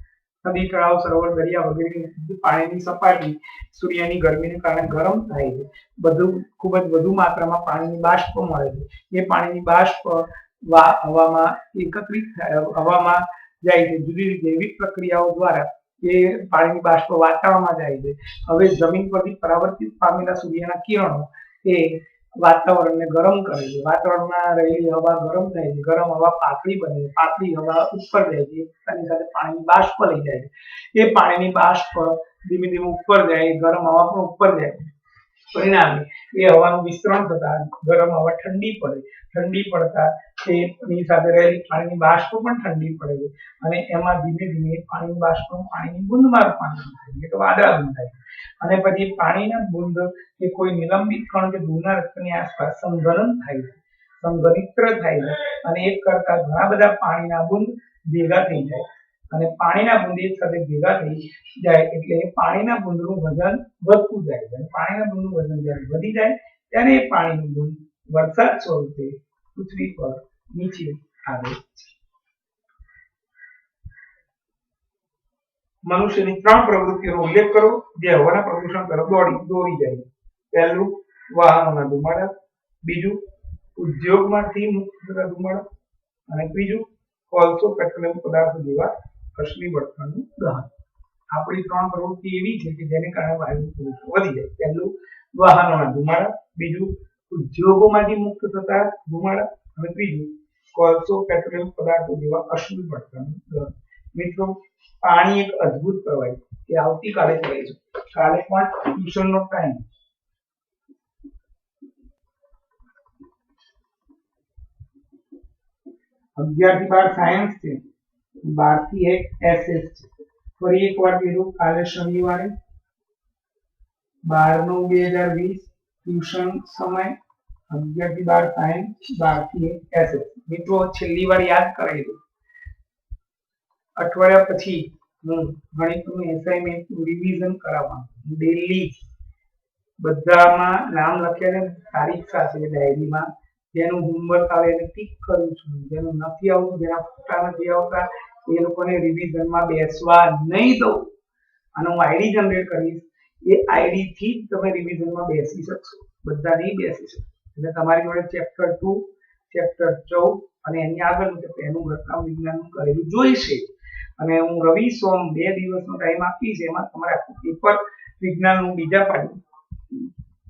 નદી, તળાવ, સરોવર, દરિયા વગેરેની પાણીની સપાટી સૂર્યની ગરમીને કારણે ગરમ થાય છે. બધું ખૂબ જ વધુ માત્રામાં પાણીની બાષ્પ મળે છે. એ પાણીની બાષ્પ હવામાં એકત્રિત થાય, હવામાં જાય છે. જુદી જુદી જૈવિક પ્રક્રિયાઓ દ્વારા એ પાણીની બાષ્પ વાતાવરણમાં જાય છે. હવે જમીન પરથી પરાવર્તિત પામેલા સૂર્યના કિરણો એ વાતાવરણને ગરમ કરે છે. વાતાવરણમાં રહેલી હવા ગરમ થાય છે. ગરમ હવા પાતળી બને છે. પાતળી હવા ઉપર જાય છે. તેની સાથે પાણીની બાષ્પ લઈ જાય છે. એ પાણીની બાષ્પ ધીમે ધીમે ઉપર જાય, ગરમ હવા પણ ઉપર જાય. પરિણામે એ હવાનું વિસ્તરણ થતા ગરમ હવા ઠંડી પડે. ઠંડી પડતા એની સાથે રહેલી પાણીની બાષ્પ પણ ઠંડી પડે છે અને એમાં ધીમે ધીમે પાણીની બાષ્પ પાણીની બુંદમાં રૂપાંતર થાય છે, એટલે વાદળા બંધાય છે. અને પછી પાણીના બુંદ કે કોઈ નિલંબિત કણ કે દૂરના રસ્તની આસપાસ સંઘનન થાય છે, સંઘનિત્ર થાય છે અને એક કરતા ઘણા બધા પાણીના બુંદ ભેગા થઈ જાય અને પાણીના બુંદ એક સાથે ભેગા થઈ જાય એટલે પાણીના બુંદનું વજન વધતું જાય છે. પાણીના બુંદનું વજન જ્યારે વધી જાય ત્યારે એ પાણીનું બુંદ વરસાદ સ્વરૂપે પૃથ્વી પર નીચે આવે છે. મનુષ્યની 3 પ્રવૃત્તિઓનો ઉલ્લેખ કરો જે હવાના પ્રદૂષણ તરફ દોરી જાય. પહેલું, વાહનોના ધુમાડા. બીજું, ઉદ્યોગમાંથી મુક્ત થતા ધુમાડા. અને ત્રીજું, કોલસો, પેટ્રોલિયમ પદાર્થો જેવા અશ્મિ બળતણનું દહન. આપણી 3 પ્રવૃત્તિ એવી છે કે જેને કારણે વાયુ પ્રદૂષણ વધી જાય. પહેલું, વાહનોના ધુમાડા. બીજું, ઉદ્યોગોમાંથી મુક્ત થતા ધુમાડા. અને ત્રીજું, કોલસો, પેટ્રોલિયમ પદાર્થો જેવા અશ્મિ બળતણનું દહન. મિત્રો, પાણી એક અદ્ભુત પ્રવાહી એ આવતીકાલે ચલાવી છે. કાલે પણ ટ્યુશનનો ટાઈમ 11 થી 12 સાયન્સ છે, 12 થી 1 એસએસ છે. ફરી એકવાર કીધું, કાલે શનિવારે 12/9/2020 ટ્યુશન સમય 11 થી 12 સાયન્સ, 12 થી 1 એસએસ. મિત્રો, છેલ્લી વાર યાદ કરાવી દઉં, અઠવાડિયા પછી હું ગણિતનું એસાઇનમેન્ટનું રિવિઝન કરાવવાનું. ડેલી બધામાં નામ લખ્યા છે તારીખ સાથે ડાયરીમાં. જેનું હોમવર્ક આવે એને ટીક કરું છું. જેનું નથી આવતું, જેના ફોટા નથી આવતા, એ લોકોને રિવિઝનમાં બેસવા નહીં દઉં. અને હું આઈડી જનરેટ કરીશ. એ આઈડી થી જ તમે રિવિઝનમાં બેસી શકશો. બધા નહીં બેસી શકો. એટલે તમારી જોડે ચેપ્ટર 2, ચેપ્ટર 14 અને એની આગળનું ચેપ્ટર એનું ઘટકામ વિજ્ઞાનનું કરેલું જોઈશે. અને હું રવિ સોમ 2 દિવસનો ટાઈમ આપીશ. એમાં તમારે આખું પેપર વિજ્ઞાનનું બીજા પાઠ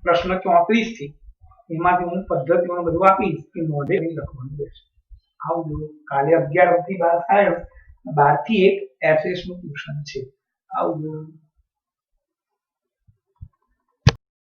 પ્રશ્ન 34 થી એમાંથી હું પદ્ધતિઓને બધું આપીશ કે મોઢે લખવાનું રહેશે. આવજો. કાલે 11 થી 12 સાયન્સ, 12 થી 1 એસએસ નું ટ્યુશન છે. આવજો.